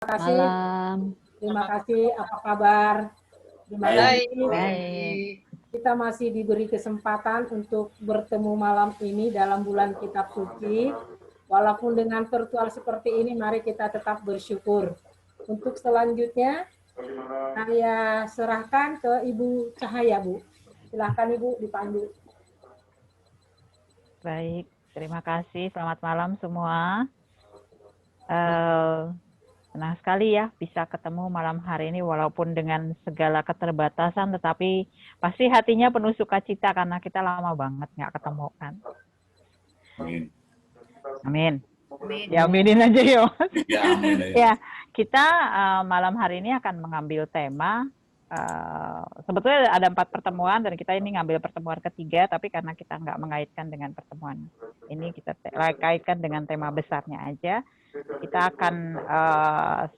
kasih. Malam. Terima kasih. Apa kabar? Terima kasih. Baik. Kita masih diberi kesempatan untuk bertemu malam ini dalam bulan Kitab Suci. Walaupun dengan virtual seperti ini, mari kita tetap bersyukur. Untuk selanjutnya, saya serahkan ke Ibu Cahaya, Bu. Silahkan Ibu dipandu. Baik, terima kasih. Selamat malam semua. Senang sekali ya bisa ketemu malam hari ini walaupun dengan segala keterbatasan, tetapi pasti hatinya penuh sukacita karena kita lama banget nggak ketemu kan. Amin. Amin. Ya aminin aja ya. Ya, amin. Ya, kita malam hari ini akan mengambil tema. Sebetulnya ada 4 pertemuan dan kita ini ngambil pertemuan ketiga, tapi karena kita nggak mengaitkan dengan pertemuan ini, kita kaitkan dengan tema besarnya aja. Kita akan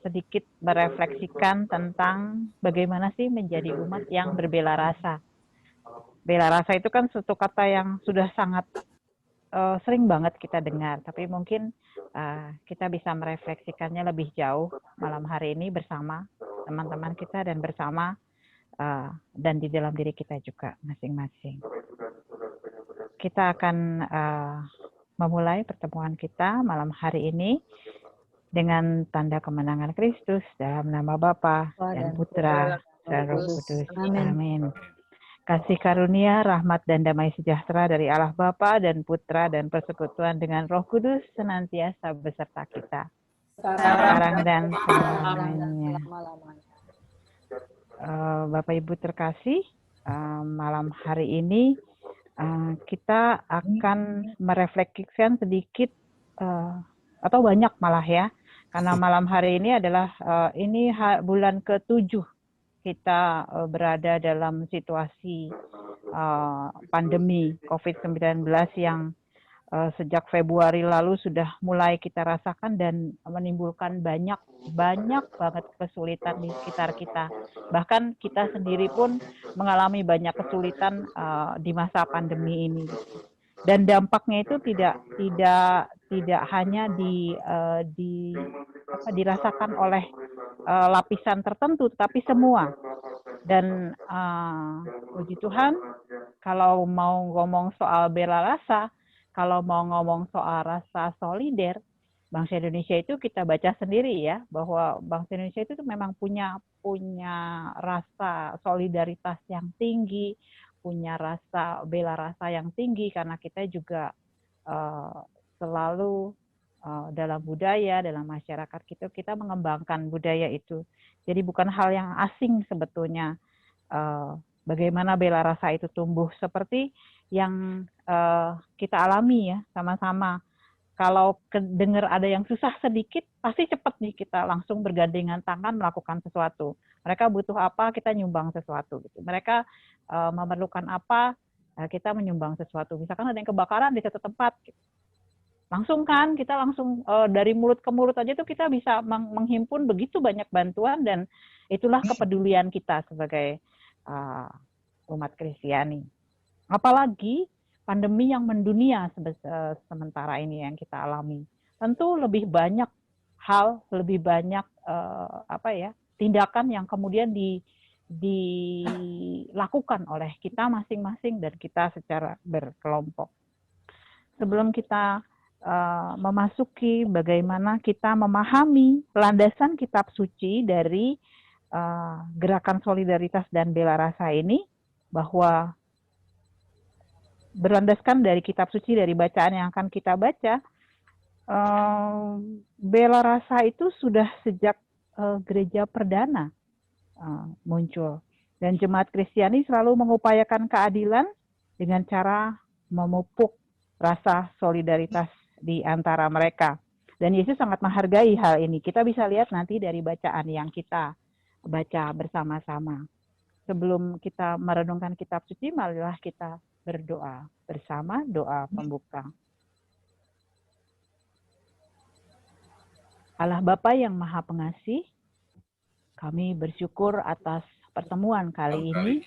sedikit merefleksikan tentang bagaimana sih menjadi umat yang berbela rasa. Bela rasa itu kan suatu kata yang sudah sangat sering banget kita dengar, tapi mungkin kita bisa merefleksikannya lebih jauh malam hari ini bersama teman-teman kita dan bersama dan di dalam diri kita juga masing-masing. Kita akan memulai pertemuan kita malam hari ini dengan tanda kemenangan Kristus dalam nama Bapa dan Putra dan Roh Kudus. Amin. Kasih karunia, rahmat dan damai sejahtera dari Allah Bapa dan Putra dan persekutuan dengan Roh Kudus senantiasa beserta kita. Sekarang dan selamanya. Bapak Ibu terkasih, malam hari ini kita akan merefleksikan sedikit atau banyak malah ya, karena malam hari ini adalah ini bulan ke-7 kita berada dalam situasi pandemi COVID-19 yang sejak Februari lalu sudah mulai kita rasakan dan menimbulkan banyak banget kesulitan di sekitar kita. Bahkan kita sendiri pun mengalami banyak kesulitan di masa pandemi ini. Dan dampaknya itu tidak hanya dirasakan oleh lapisan tertentu, tapi semua. Dan puji Tuhan, kalau mau ngomong soal bela rasa, kalau mau ngomong soal rasa solider, bangsa Indonesia itu kita baca sendiri ya, bahwa bangsa Indonesia itu memang punya rasa solidaritas yang tinggi, punya rasa bela rasa yang tinggi, karena kita juga selalu dalam budaya, dalam masyarakat kita mengembangkan budaya itu. Jadi bukan hal yang asing sebetulnya bagaimana bela rasa itu tumbuh, seperti yang kita alami ya sama-sama. Kalau dengar ada yang susah sedikit, pasti cepat nih kita langsung bergandengan tangan melakukan sesuatu. Mereka butuh apa, kita nyumbang sesuatu. Gitu. Mereka memerlukan apa, kita menyumbang sesuatu. Misalkan ada yang kebakaran di satu tempat, gitu. Langsung kan, kita langsung dari mulut ke mulut aja tuh kita bisa menghimpun begitu banyak bantuan, dan itulah kepedulian kita sebagai umat Kristiani. Apalagi pandemi yang mendunia sementara ini yang kita alami. Tentu lebih banyak hal, lebih banyak tindakan yang kemudian dilakukan oleh kita masing-masing dan kita secara berkelompok. Sebelum kita memasuki bagaimana kita memahami landasan kitab suci dari gerakan solidaritas dan bela rasa ini, bahwa berlandaskan dari kitab suci, dari bacaan yang akan kita baca, bela rasa itu sudah sejak gereja perdana muncul, dan jemaat Kristiani selalu mengupayakan keadilan dengan cara memupuk rasa solidaritas di antara mereka. Dan Yesus sangat menghargai hal ini. Kita bisa lihat nanti dari bacaan yang kita baca bersama-sama. Sebelum kita merenungkan kitab suci, marilah kita berdoa bersama, doa pembuka. Allah Bapa yang Maha Pengasih, kami bersyukur atas pertemuan kali ini,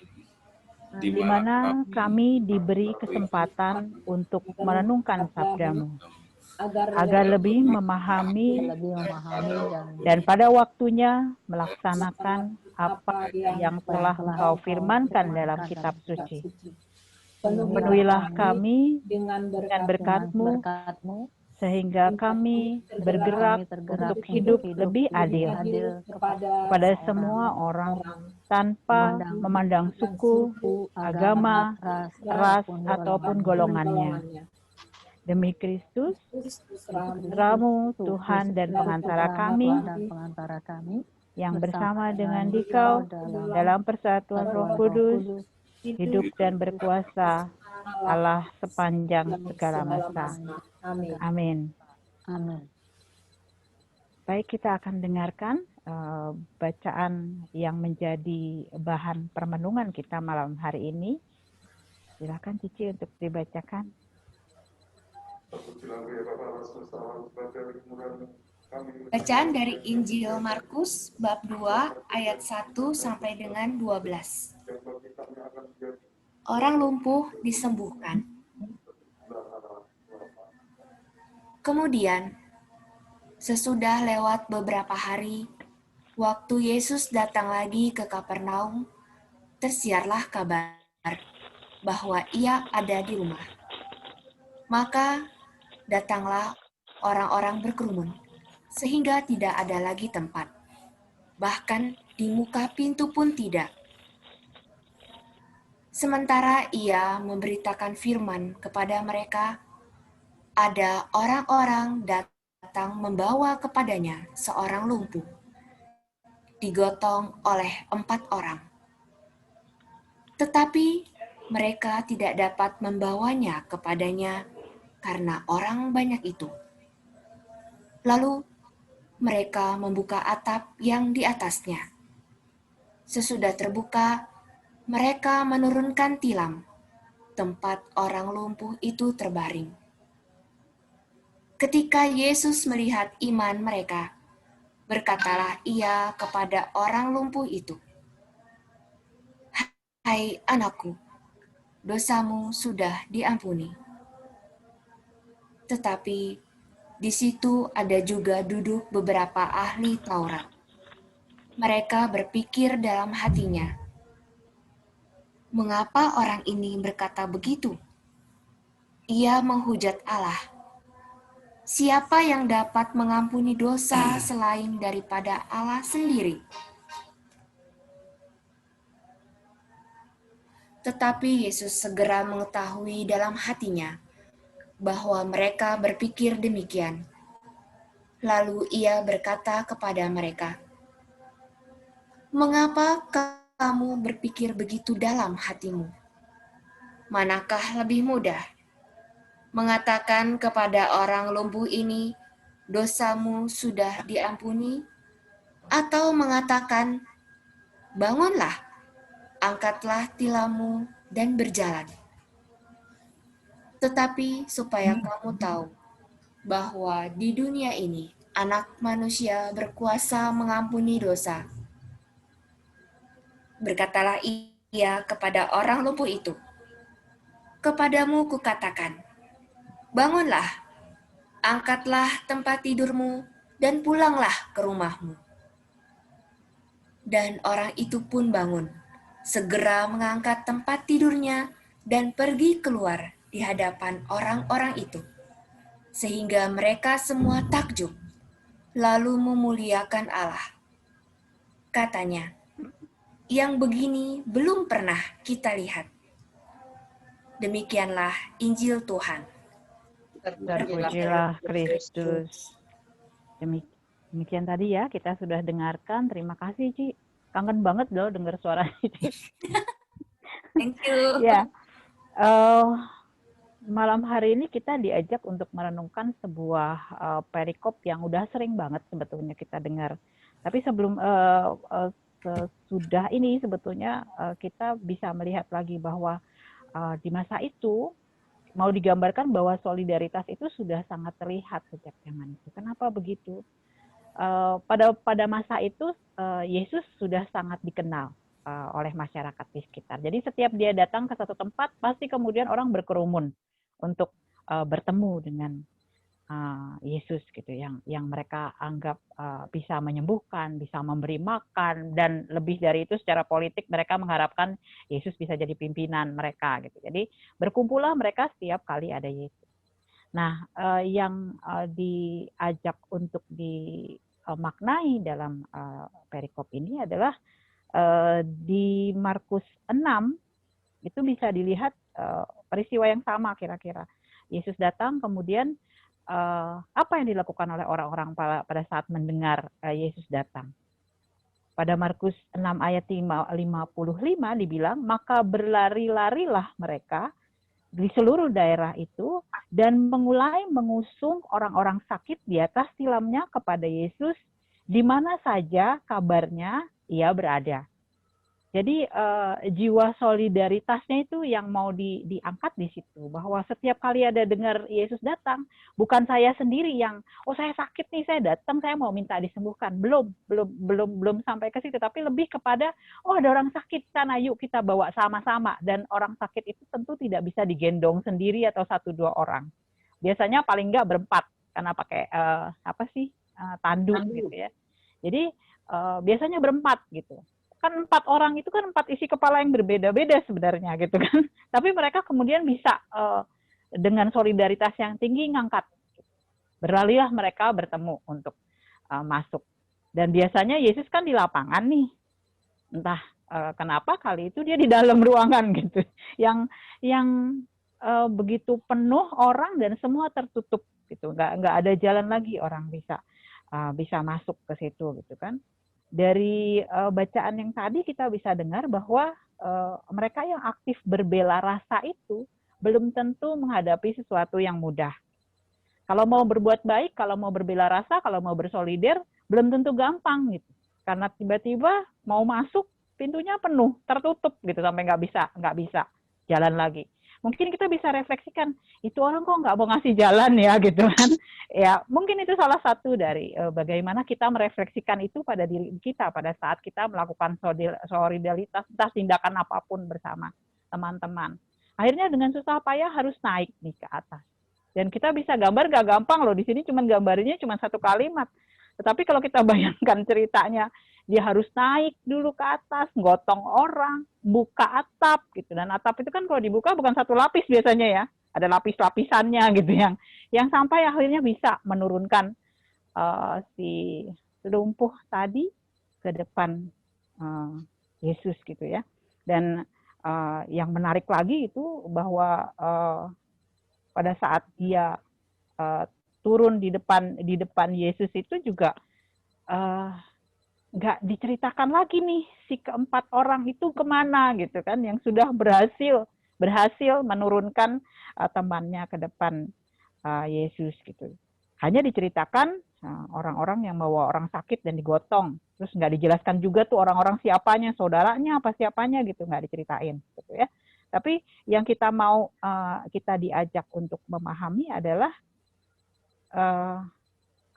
di mana kami diberi kesempatan untuk merenungkan sabda-Mu. agar lebih memahami dan pada waktunya melaksanakan apa yang telah Engkau firmankan dalam kitab suci. Penuhilah kami dengan berkat-Mu, sehingga kami bergerak untuk hidup lebih adil kepada semua orang tanpa memandang suku, agama, ras, ataupun golongannya. Demi Kristus, Putra-Mu, Tuhan dan pengantara kami, yang bersama dengan Dikau dalam persatuan Roh Kudus, hidup dan berkuasa Allah sepanjang segala masa. Amin. Baik, kita akan dengarkan bacaan yang menjadi bahan permenungan kita malam hari ini. Silakan Cici untuk dibacakan. Bacaan dari Injil Markus bab 2 ayat 1 sampai dengan 12. Orang lumpuh disembuhkan. Kemudian, sesudah lewat beberapa hari, waktu Yesus datang lagi ke Kapernaum, tersiarlah kabar bahwa ia ada di rumah. Maka datanglah orang-orang berkerumun, sehingga tidak ada lagi tempat. Bahkan di muka pintu pun tidak. Sementara ia memberitakan firman kepada mereka, ada orang-orang datang membawa kepadanya seorang lumpuh, digotong oleh 4 orang. Tetapi mereka tidak dapat membawanya kepadanya karena orang banyak itu. Lalu mereka membuka atap yang di atasnya. Sesudah terbuka, mereka menurunkan tilam, tempat orang lumpuh itu terbaring. Ketika Yesus melihat iman mereka, berkatalah ia kepada orang lumpuh itu, "Hai anakku, dosamu sudah diampuni." Tetapi di situ ada juga duduk beberapa ahli Taurat. Mereka berpikir dalam hatinya, "Mengapa orang ini berkata begitu? Ia menghujat Allah. Siapa yang dapat mengampuni dosa selain daripada Allah sendiri?" Tetapi Yesus segera mengetahui dalam hatinya bahwa mereka berpikir demikian. Lalu ia berkata kepada mereka, "Mengapa kamu berpikir begitu dalam hatimu? Manakah lebih mudah? Mengatakan kepada orang lumpuh ini, dosamu sudah diampuni? Atau mengatakan, bangunlah, angkatlah tilammu dan berjalan? Tetapi supaya kamu tahu bahwa di dunia ini Anak Manusia berkuasa mengampuni dosa. Berkatalah ia kepada orang lumpuh itu, "Kepadamu kukatakan, bangunlah, angkatlah tempat tidurmu dan pulanglah ke rumahmu." Dan orang itu pun bangun, segera mengangkat tempat tidurnya dan pergi keluar di hadapan orang-orang itu, sehingga mereka semua takjub, lalu memuliakan Allah. Katanya, "Yang begini belum pernah kita lihat." Demikianlah Injil Tuhan. Terpujilah Kristus. Demikian tadi ya, kita sudah dengarkan. Terima kasih, Ci. Kangen banget loh dengar suara Ci. Thank you. Ya, malam hari ini kita diajak untuk merenungkan sebuah perikop yang udah sering banget sebetulnya kita dengar. Tapi sebelum sesudah ini sebetulnya kita bisa melihat lagi bahwa di masa itu mau digambarkan bahwa solidaritas itu sudah sangat terlihat sejak zaman itu. Kenapa begitu? Pada masa itu Yesus sudah sangat dikenal oleh masyarakat di sekitar. Jadi setiap dia datang ke satu tempat, pasti kemudian orang berkerumun untuk bertemu Yesus gitu, yang mereka anggap bisa menyembuhkan, bisa memberi makan, dan lebih dari itu secara politik mereka mengharapkan Yesus bisa jadi pimpinan mereka gitu. Jadi berkumpullah mereka setiap kali ada Yesus. Nah, yang diajak untuk dimaknai dalam perikop ini adalah di Markus 6 itu bisa dilihat peristiwa yang sama kira-kira. Yesus datang, kemudian apa yang dilakukan oleh orang-orang pada saat mendengar Yesus datang. Pada Markus 6 ayat 55 dibilang, maka berlari-larilah mereka di seluruh daerah itu dan mulai mengusung orang-orang sakit di atas tilamnya kepada Yesus di mana saja kabarnya ia berada. Jadi jiwa solidaritasnya itu yang mau diangkat di situ, bahwa setiap kali ada dengar Yesus datang, bukan saya sendiri yang saya sakit nih, saya datang, saya mau minta disembuhkan. Belum sampai ke situ, tapi lebih kepada ada orang sakit sana, yuk kita bawa sama-sama. Dan orang sakit itu tentu tidak bisa digendong sendiri atau 1-2 orang. Biasanya paling enggak berempat karena pakai tandu gitu ya. Jadi biasanya berempat gitu. Kan 4 orang itu kan 4 isi kepala yang berbeda-beda sebenarnya gitu kan. Tapi mereka kemudian bisa dengan solidaritas yang tinggi ngangkat. Berlarilah mereka bertemu untuk masuk. Dan biasanya Yesus kan di lapangan nih. Entah kenapa kali itu dia di dalam ruangan gitu. Yang begitu penuh orang dan semua tertutup gitu. Nggak ada jalan lagi orang bisa masuk ke situ gitu kan. Dari bacaan yang tadi kita bisa dengar bahwa mereka yang aktif berbela rasa itu belum tentu menghadapi sesuatu yang mudah. Kalau mau berbuat baik, kalau mau berbela rasa, kalau mau bersolider, belum tentu gampang gitu. Karena tiba-tiba mau masuk, pintunya penuh, tertutup gitu sampai nggak bisa jalan lagi. Mungkin kita bisa refleksikan, itu orang kok nggak mau ngasih jalan ya gitu kan. Ya mungkin itu salah satu dari bagaimana kita merefleksikan itu pada diri kita pada saat kita melakukan solidaritas, entah tindakan apapun bersama teman-teman. Akhirnya dengan susah payah harus naik nih ke atas. Dan kita bisa gambar gak gampang loh, di sini cuma gambarnya cuma 1 kalimat. Tetapi kalau kita bayangkan ceritanya, dia harus naik dulu ke atas, gotong orang, buka atap gitu. Dan atap itu kan kalau dibuka bukan 1 lapis biasanya ya, ada lapis-lapisannya gitu yang sampai akhirnya bisa menurunkan si lumpuh tadi ke depan Yesus gitu ya. Dan yang menarik lagi itu bahwa pada saat dia turun di depan Yesus itu juga nggak diceritakan lagi nih si keempat orang itu kemana gitu kan, yang sudah berhasil menurunkan temannya ke depan Yesus gitu. Hanya diceritakan orang-orang yang bawa orang sakit dan digotong, terus nggak dijelaskan juga tuh orang-orang siapanya, saudaranya apa siapanya gitu, nggak diceritain gitu ya. Tapi yang kita mau kita diajak untuk memahami adalah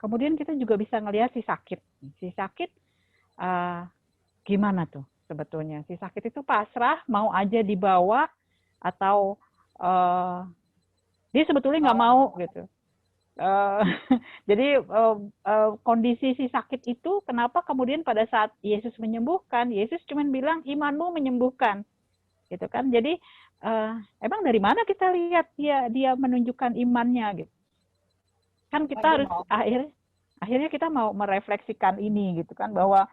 kemudian kita juga bisa ngelihat si sakit gimana tuh sebetulnya. Si sakit itu pasrah, mau aja dibawa, atau dia sebetulnya nggak mau gitu. Jadi kondisi si sakit itu kenapa kemudian pada saat Yesus menyembuhkan, Yesus cuma bilang imanmu menyembuhkan gitu kan. Jadi emang dari mana kita lihat dia menunjukkan imannya gitu kan. Kita harus akhirnya kita mau merefleksikan ini gitu kan, bahwa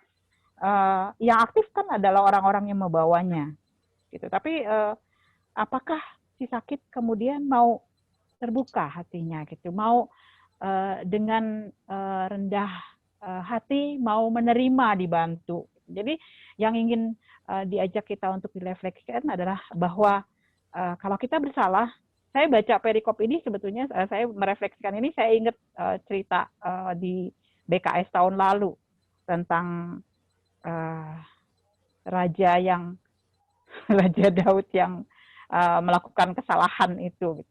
yang aktif kan adalah orang-orang yang membawanya gitu. Tapi apakah si sakit kemudian mau terbuka hatinya gitu, mau dengan rendah hati mau menerima, dibantu. Jadi yang ingin diajak kita untuk direfleksikan adalah bahwa kalau kita bersalah, saya baca perikop ini sebetulnya saya merefleksikan ini, saya ingat cerita di BKS tahun lalu tentang Raja Daud yang melakukan kesalahan itu.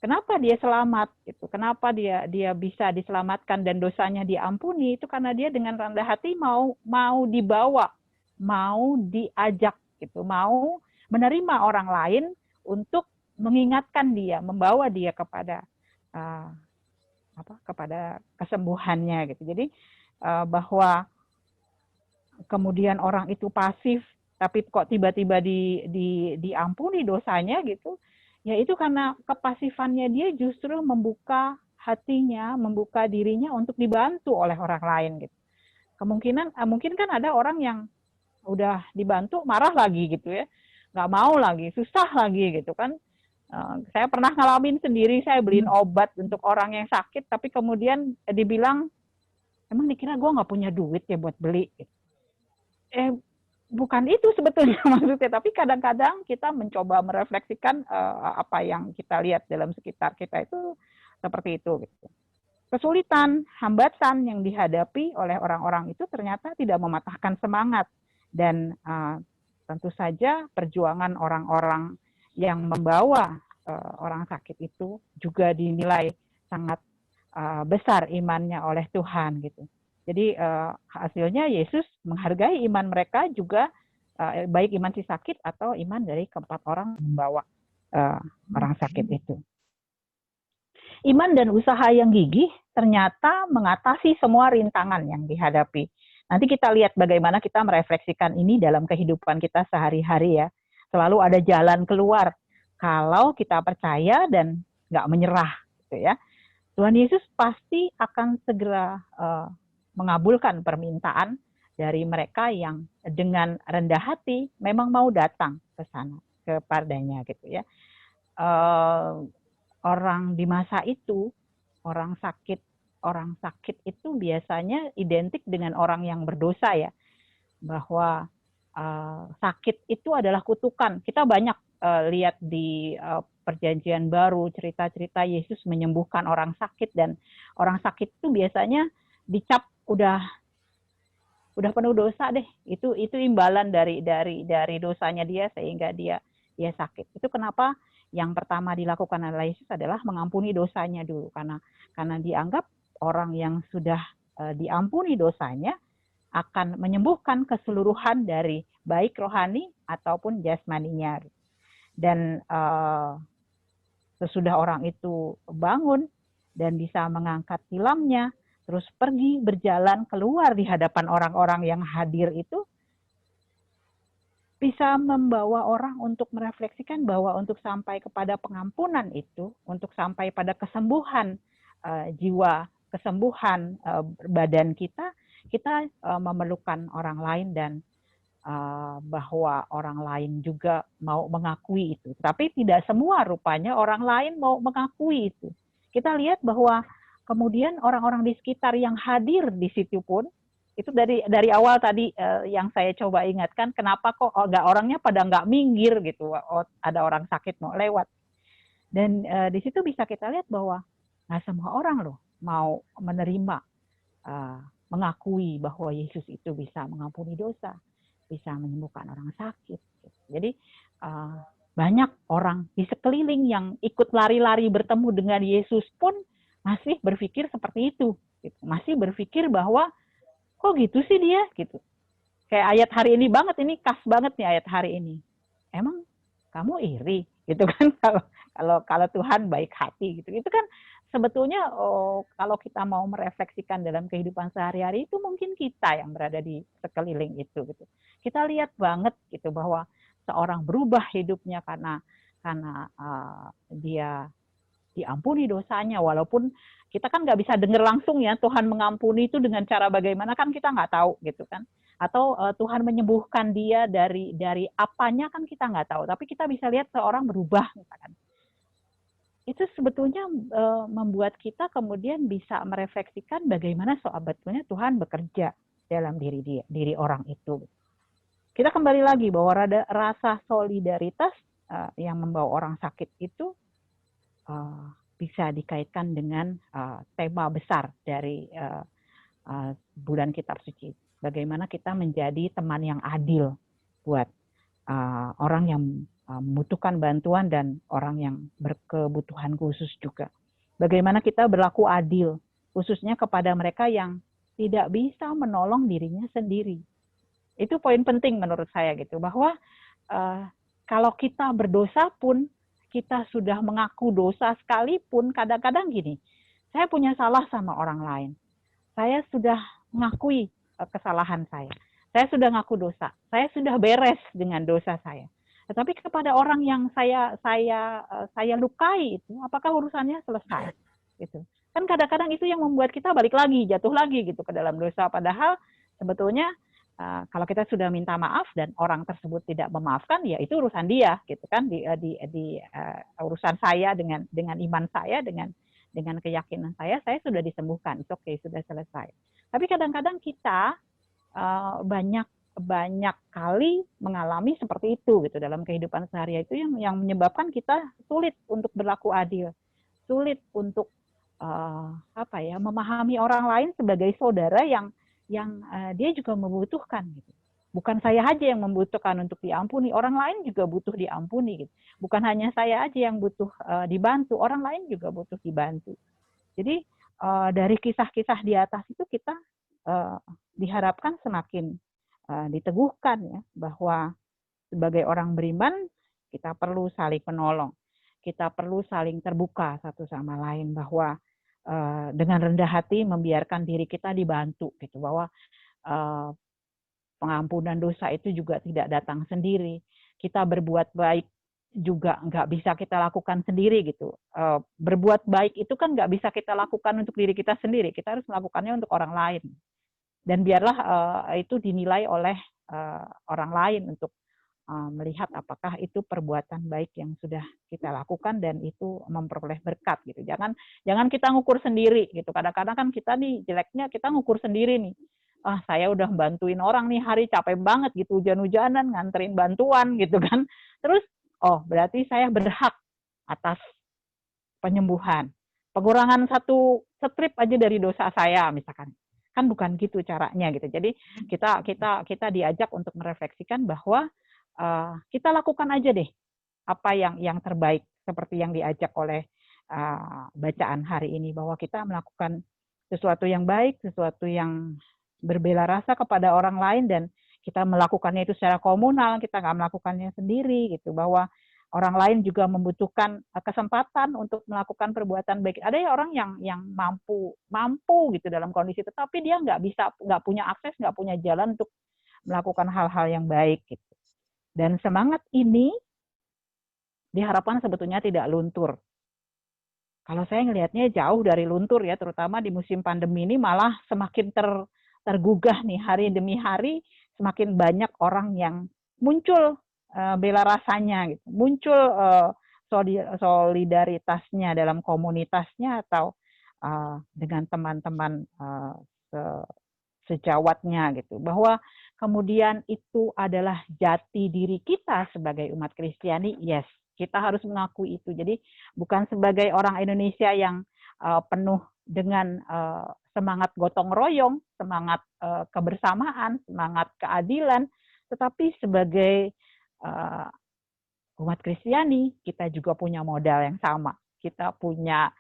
Kenapa dia selamat gitu? Kenapa dia bisa diselamatkan dan dosanya diampuni? Itu karena dia dengan rendah hati mau dibawa, mau diajak gitu, mau menerima orang lain untuk mengingatkan dia, membawa dia kepada kepada kesembuhannya gitu. Jadi bahwa kemudian orang itu pasif tapi kok tiba-tiba diampuni dosanya gitu, ya itu karena kepasifannya dia justru membuka hatinya, membuka dirinya untuk dibantu oleh orang lain gitu. Mungkin kan ada orang yang udah dibantu marah lagi gitu ya, nggak mau lagi, susah lagi gitu kan. Saya pernah ngalamin sendiri, saya beliin obat untuk orang yang sakit, tapi kemudian dibilang, emang dikira gue nggak punya duit ya buat beli. Bukan itu sebetulnya maksudnya, tapi kadang-kadang kita mencoba merefleksikan apa yang kita lihat dalam sekitar kita itu seperti itu. Gitu. Kesulitan, hambatan yang dihadapi oleh orang-orang itu ternyata tidak mematahkan semangat. Dan tentu saja perjuangan orang-orang yang membawa orang sakit itu juga dinilai sangat besar imannya oleh Tuhan gitu. Jadi hasilnya Yesus menghargai iman mereka juga, baik iman si sakit atau iman dari keempat orang membawa orang sakit itu. Iman dan usaha yang gigih ternyata mengatasi semua rintangan yang dihadapi. Nanti kita lihat bagaimana kita merefleksikan ini dalam kehidupan kita sehari-hari ya. Selalu ada jalan keluar kalau kita percaya dan nggak menyerah, gitu ya. Tuhan Yesus pasti akan segera mengabulkan permintaan dari mereka yang dengan rendah hati memang mau datang ke sana, kepadanya, gitu ya. Orang di masa itu, orang sakit itu biasanya identik dengan orang yang berdosa ya, bahwa sakit itu adalah kutukan. Kita banyak lihat di Perjanjian Baru cerita-cerita Yesus menyembuhkan orang sakit, dan orang sakit itu biasanya dicap udah penuh dosa deh. Itu imbalan dari dosanya dia sehingga dia sakit. Itu kenapa yang pertama dilakukan oleh Yesus adalah mengampuni dosanya dulu, karena dianggap orang yang sudah diampuni dosanya akan menyembuhkan keseluruhan dari baik rohani ataupun jasmaninya. Dan sesudah orang itu bangun dan bisa mengangkat tilamnya, terus pergi berjalan keluar di hadapan orang-orang yang hadir itu, bisa membawa orang untuk merefleksikan bahwa untuk sampai kepada pengampunan itu, untuk sampai pada kesembuhan jiwa, kesembuhan badan kita memerlukan orang lain, dan bahwa orang lain juga mau mengakui itu. Tapi tidak semua rupanya orang lain mau mengakui itu. Kita lihat bahwa kemudian orang-orang di sekitar yang hadir di situ pun, itu dari awal tadi yang saya coba ingatkan, kenapa kok orangnya pada nggak minggir gitu, ada orang sakit mau lewat. Dan di situ bisa kita lihat bahwa nggak semua orang loh mau menerima, mengakui bahwa Yesus itu bisa mengampuni dosa, bisa menyembuhkan orang sakit. Jadi banyak orang di sekeliling yang ikut lari-lari bertemu dengan Yesus pun masih berpikir seperti itu, masih berpikir bahwa kok gitu sih dia gitu. Kayak ayat hari ini banget, ini khas banget nih ayat hari ini. Emang kamu iri gitu kan kalau Tuhan baik hati gitu. Itu kan sebetulnya kalau kita mau merefleksikan dalam kehidupan sehari-hari, itu mungkin kita yang berada di sekeliling itu gitu. Kita lihat banget gitu bahwa seorang berubah hidupnya karena dia diampuni dosanya, walaupun kita kan nggak bisa dengar langsung ya Tuhan mengampuni itu dengan cara bagaimana, kan kita nggak tahu gitu kan, atau Tuhan menyembuhkan dia dari apanya kan kita nggak tahu, tapi kita bisa lihat seorang berubah misalkan. Itu sebetulnya membuat kita kemudian bisa merefleksikan bagaimana sebetulnya Tuhan bekerja dalam diri orang itu. Kita kembali lagi bahwa rasa solidaritas yang membawa orang sakit itu bisa dikaitkan dengan tema besar dari bulan Kitab Suci. Bagaimana kita menjadi teman yang adil buat orang yang membutuhkan bantuan dan orang yang berkebutuhan khusus juga. Bagaimana kita berlaku adil, khususnya kepada mereka yang tidak bisa menolong dirinya sendiri. Itu poin penting menurut saya gitu, bahwa kalau kita berdosa pun, kita sudah mengaku dosa sekalipun, kadang-kadang gini, saya punya salah sama orang lain. Saya sudah mengakui kesalahan saya. Saya sudah ngaku dosa. Saya sudah beres dengan dosa saya. Tetapi kepada orang yang saya lukai itu, apakah urusannya selesai? Gitu. Kan kadang-kadang itu yang membuat kita balik lagi, jatuh lagi gitu ke dalam dosa. Padahal sebetulnya kalau kita sudah minta maaf dan orang tersebut tidak memaafkan, ya itu urusan dia, gitu kan? Di urusan saya dengan iman saya, dengan keyakinan saya sudah disembuhkan, itu oke, sudah selesai. Tapi kadang-kadang kita banyak kali mengalami seperti itu gitu dalam kehidupan sehari-hari, itu yang menyebabkan kita sulit untuk berlaku adil, sulit untuk memahami orang lain sebagai saudara yang dia juga membutuhkan gitu. Bukan saya aja yang membutuhkan untuk diampuni, orang lain juga butuh diampuni gitu. Bukan hanya saya aja yang butuh dibantu, orang lain juga butuh dibantu. Jadi dari kisah-kisah di atas itu kita diharapkan semakin diteguhkan ya, bahwa sebagai orang beriman kita perlu saling menolong, kita perlu saling terbuka satu sama lain, bahwa dengan rendah hati membiarkan diri kita dibantu gitu, bahwa pengampunan dosa itu juga tidak datang sendiri. Kita berbuat baik juga nggak bisa kita lakukan sendiri gitu. Berbuat baik itu kan nggak bisa kita lakukan untuk diri kita sendiri. Kita harus melakukannya untuk orang lain. Dan biarlah itu dinilai oleh orang lain untuk melihat apakah itu perbuatan baik yang sudah kita lakukan dan itu memperoleh berkat gitu. Jangan kita ngukur sendiri gitu. Kadang-kadang kan kita nih jeleknya kita ngukur sendiri nih. Saya udah bantuin orang nih hari capek banget gitu, hujan-hujanan nganterin bantuan gitu kan. Terus berarti saya berhak atas penyembuhan. Pengurangan satu strip aja dari dosa saya misalkan. Kan bukan gitu caranya gitu. Jadi kita diajak untuk merefleksikan bahwa kita lakukan aja deh apa yang terbaik, seperti yang diajak oleh bacaan hari ini, bahwa kita melakukan sesuatu yang baik, sesuatu yang berbela rasa kepada orang lain, dan kita melakukannya itu secara komunal, kita nggak melakukannya sendiri gitu, bahwa orang lain juga membutuhkan kesempatan untuk melakukan perbuatan baik. Ada ya orang yang mampu gitu dalam kondisi, tetapi dia nggak punya akses, nggak punya jalan untuk melakukan hal-hal yang baik gitu. Dan semangat ini diharapkan sebetulnya tidak luntur. Kalau saya ngelihatnya jauh dari luntur ya, terutama di musim pandemi ini malah semakin tergugah nih, hari demi hari semakin banyak orang yang muncul bela rasanya gitu, muncul solidaritasnya dalam komunitasnya atau dengan teman-teman sejawatnya gitu, bahwa kemudian itu adalah jati diri kita sebagai umat Kristiani. Yes, kita harus mengakui itu. Jadi bukan sebagai orang Indonesia yang penuh dengan semangat gotong royong, semangat kebersamaan, semangat keadilan, tetapi sebagai umat Kristiani kita juga punya modal yang sama. Kita punya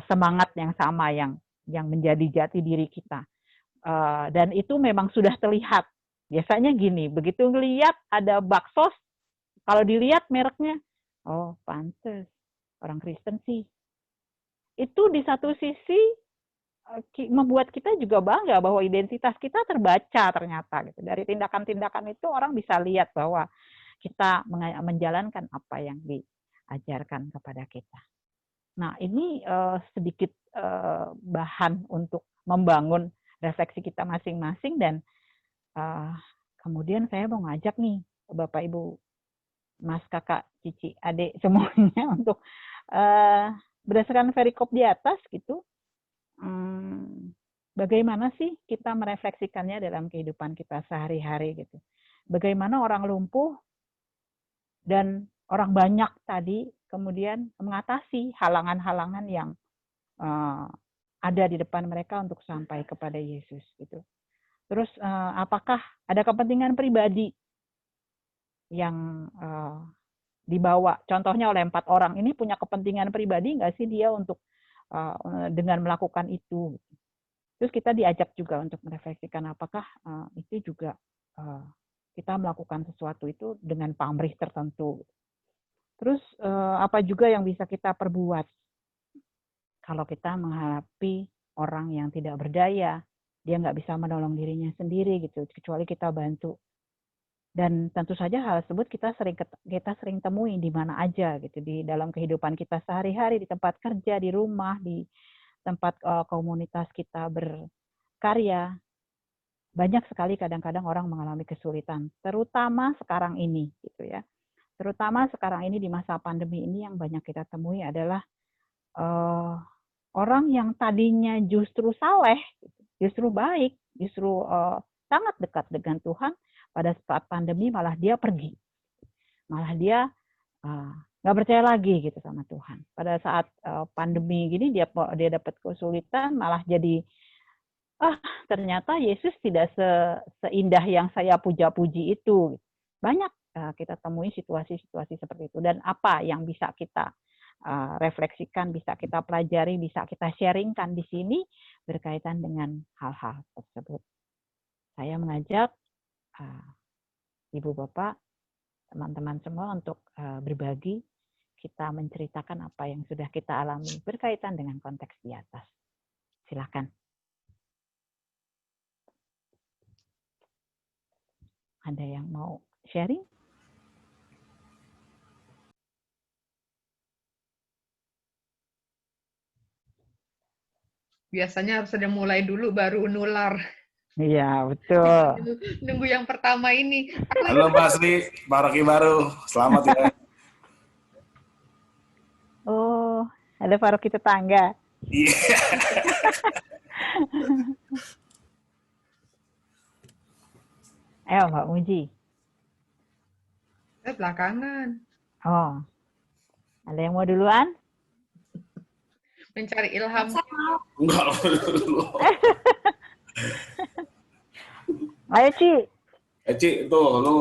semangat yang sama yang menjadi jati diri kita. Dan itu memang sudah terlihat. Biasanya gini, begitu ngelihat ada bakso, kalau dilihat mereknya, oh pantes orang Kristen sih. Itu di satu sisi membuat kita juga bangga bahwa identitas kita terbaca ternyata gitu. Dari tindakan-tindakan itu orang bisa lihat bahwa kita menjalankan apa yang diajarkan kepada kita. Nah ini sedikit bahan untuk membangun refleksi kita masing-masing, dan kemudian saya mau ngajak nih Bapak Ibu, Mas, Kakak, Cici, Adik semuanya untuk berdasarkan perikop di atas gitu, bagaimana sih kita merefleksikannya dalam kehidupan kita sehari-hari gitu. Bagaimana orang lumpuh dan orang banyak tadi kemudian mengatasi halangan-halangan yang ada di depan mereka untuk sampai kepada Yesus gitu. Terus apakah ada kepentingan pribadi yang dibawa, contohnya oleh 4 orang ini punya kepentingan pribadi nggak sih dia untuk dengan melakukan itu? Terus kita diajak juga untuk merefleksikan apakah itu juga kita melakukan sesuatu itu dengan pamrih tertentu. Terus apa juga yang bisa kita perbuat kalau kita menghadapi orang yang tidak berdaya, dia nggak bisa menolong dirinya sendiri gitu, kecuali kita bantu. Dan tentu saja hal tersebut kita sering temui di mana aja gitu, di dalam kehidupan kita sehari-hari, di tempat kerja, di rumah, di tempat komunitas kita berkarya. Banyak sekali kadang-kadang orang mengalami kesulitan, terutama sekarang ini gitu ya. Terutama sekarang ini di masa pandemi ini yang banyak kita temui adalah orang yang tadinya justru saleh, justru baik, justru sangat dekat dengan Tuhan, pada saat pandemi malah dia pergi, malah dia nggak percaya lagi gitu sama Tuhan. Pada saat pandemi gini dia dapat kesulitan, malah jadi ternyata Yesus tidak seindah yang saya puja-puji itu. Banyak kita temui situasi-situasi seperti itu. Dan apa yang bisa kita refleksikan, bisa kita pelajari, bisa kita sharingkan di sini berkaitan dengan hal-hal tersebut. Saya mengajak Ibu Bapak, teman-teman semua untuk berbagi, kita menceritakan apa yang sudah kita alami berkaitan dengan konteks di atas. Silakan. Ada yang mau sharing? Biasanya harus ada mulai dulu baru nular. Iya, betul. Nunggu yang pertama ini. Halo Mbak Sri, Pak Rocky baru. Selamat ya. Oh, ada paroki tetangga. Iya. Ayo Mbak Muji. Belakangan. Oh, ada yang mau duluan? Mencari ilham. Enggak dulu. Ayo Ci. Ci, tuh lu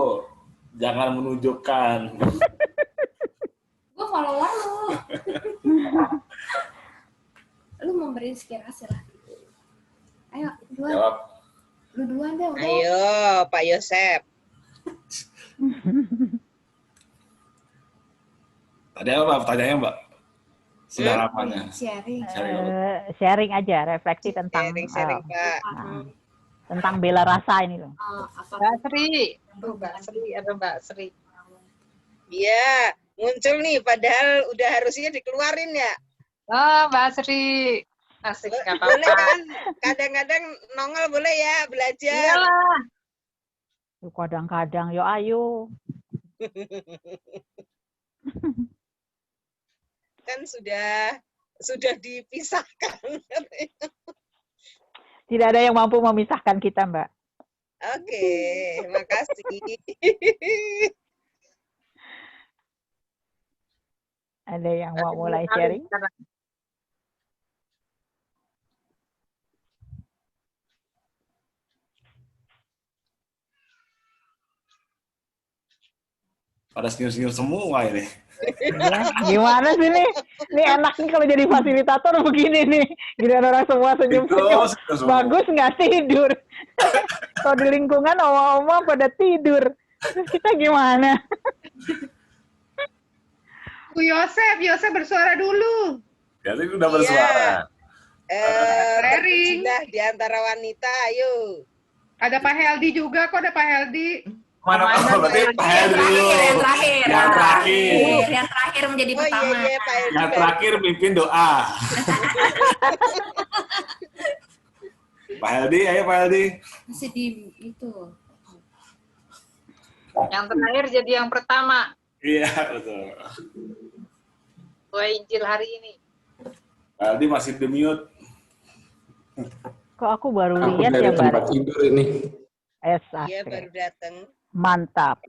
jangan menunjukkan. Gue follower lu. Lu memberi inspirasi lah. Ayo, duluan. Jawab. Lu duluan deh. Udah. Ayo, Pak Yosep. Tadi apa pertanyaannya Mbak? Sudah harapannya. Sharing. Sharing aja, refleksi tentang Sharing, Pak. tentang bela rasa ini loh. Mbak Sri. Ada Mbak Sri. Iya, muncul nih, padahal udah harusnya dikeluarin ya. Oh, Mbak Sri. Asik, nggak apa-apa. Boleh kan? Kadang-kadang nongol boleh ya, belajar. Iyalah. Kadang-kadang, yo ayo. Kan sudah dipisahkan. Tidak ada yang mampu memisahkan kita, Mbak. Oke, makasih. Ada yang mau mulai sharing? Pada senyum-senyum semua ini. Ya, gimana sih nih? Ini enak nih kalau jadi fasilitator begini nih. Giliran orang semua senyum-senyum. Bagus nggak tidur? Kalau di lingkungan oma-oma pada tidur. Terus kita gimana? Bu Yosep bersuara dulu. Ya, itu udah bersuara. Sharing. Berjinah di antara wanita, ayo. Ada Pak Heldi juga, kok ada Pak Heldi. Mana berarti Pak Heldi dulu. Yang terakhir. Yang terakhir menjadi Oh pertama. iya, Pak Heldi. Yang terakhir mimpin doa. Pak Heldi, ayo Pak Heldi. Masih di itu. Yang terakhir jadi yang pertama. Iya, betul. Dua Injil hari ini. Pak Heldi masih di mute. Kok aku baru lihat dari ya, Mbak? tempat tidur ini. Iya, baru datang. Mantap.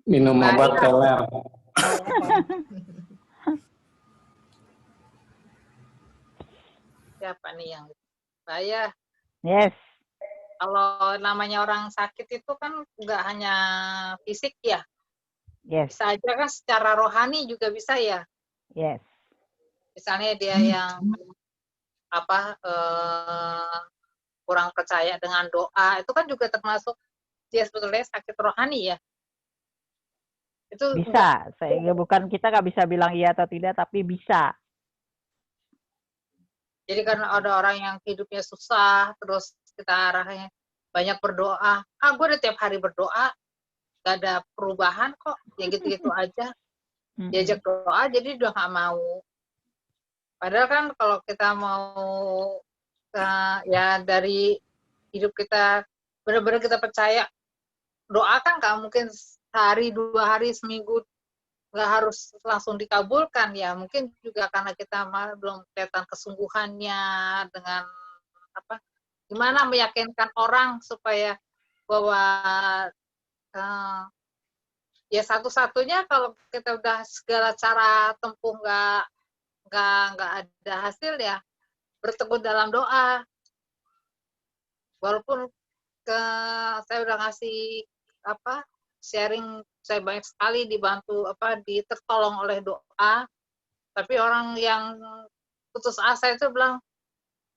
Minum obat teler. Siapa nih yang saya? Yes. Kalau namanya orang sakit itu kan nggak hanya fisik ya. Yes. Bisa aja kan secara rohani juga bisa ya. Yes. Misalnya dia yang kurang percaya dengan doa, itu kan juga termasuk dia sebetulnya sakit rohani ya. Itu Bisa. Sehingga bukan kita nggak bisa bilang iya atau tidak, tapi bisa. Jadi karena ada orang yang hidupnya susah, terus kita arahnya banyak berdoa. Gue udah tiap hari berdoa, gak ada perubahan kok, ya gitu-gitu aja. Diajak doa, jadi udah gak mau. Padahal kan kalau kita mau ya dari hidup kita benar-benar kita percaya, doa kan gak mungkin sehari, 2 hari, seminggu nggak harus langsung dikabulkan ya, mungkin juga karena kita belum kelihatan kesungguhannya dengan gimana meyakinkan orang supaya bahwa ya satu-satunya kalau kita udah segala cara tempuh nggak ada hasil ya berteguh dalam doa. Walaupun saya udah ngasih sharing, saya banyak sekali dibantu ditertolong oleh doa, tapi orang yang putus asa itu bilang,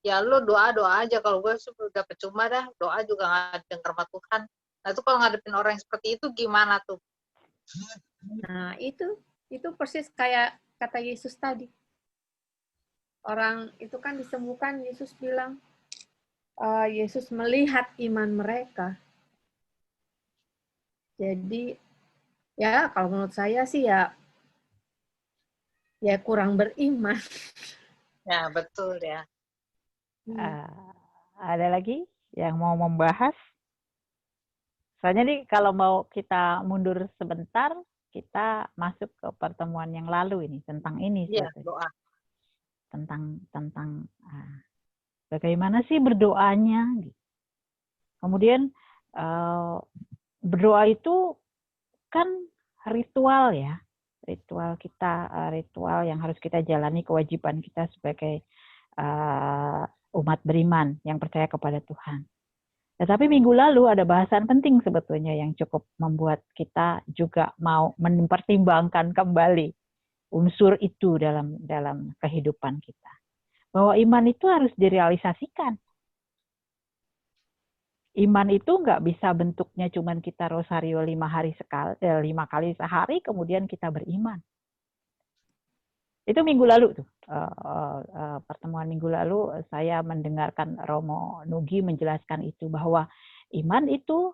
ya lu doa aja, kalau gue sudah percuma dah, doa juga nggak dengar sama Tuhan. Nah itu kalau ngadepin orang yang seperti itu gimana tuh? Nah itu persis kayak kata Yesus tadi. Orang itu kan disembuhkan, Yesus bilang, Yesus melihat iman mereka. Jadi ya kalau menurut saya sih ya kurang beriman. Ya betul ya. Ada lagi yang mau membahas? Soalnya nih kalau mau kita mundur sebentar, kita masuk ke pertemuan yang lalu ini tentang ini. Iya, doa. Tentang bagaimana sih berdoanya. Kemudian berdoa itu kan ritual ya, ritual kita, ritual yang harus kita jalani, kewajiban kita sebagai umat beriman yang percaya kepada Tuhan. Tetapi minggu lalu ada bahasan penting sebetulnya yang cukup membuat kita juga mau mempertimbangkan kembali unsur itu dalam kehidupan kita. Bahwa iman itu harus direalisasikan. Iman itu nggak bisa bentuknya cuman kita rosario 5 kali sehari, kemudian kita beriman. Itu minggu lalu tuh, pertemuan minggu lalu saya mendengarkan Romo Nugi menjelaskan itu, bahwa iman itu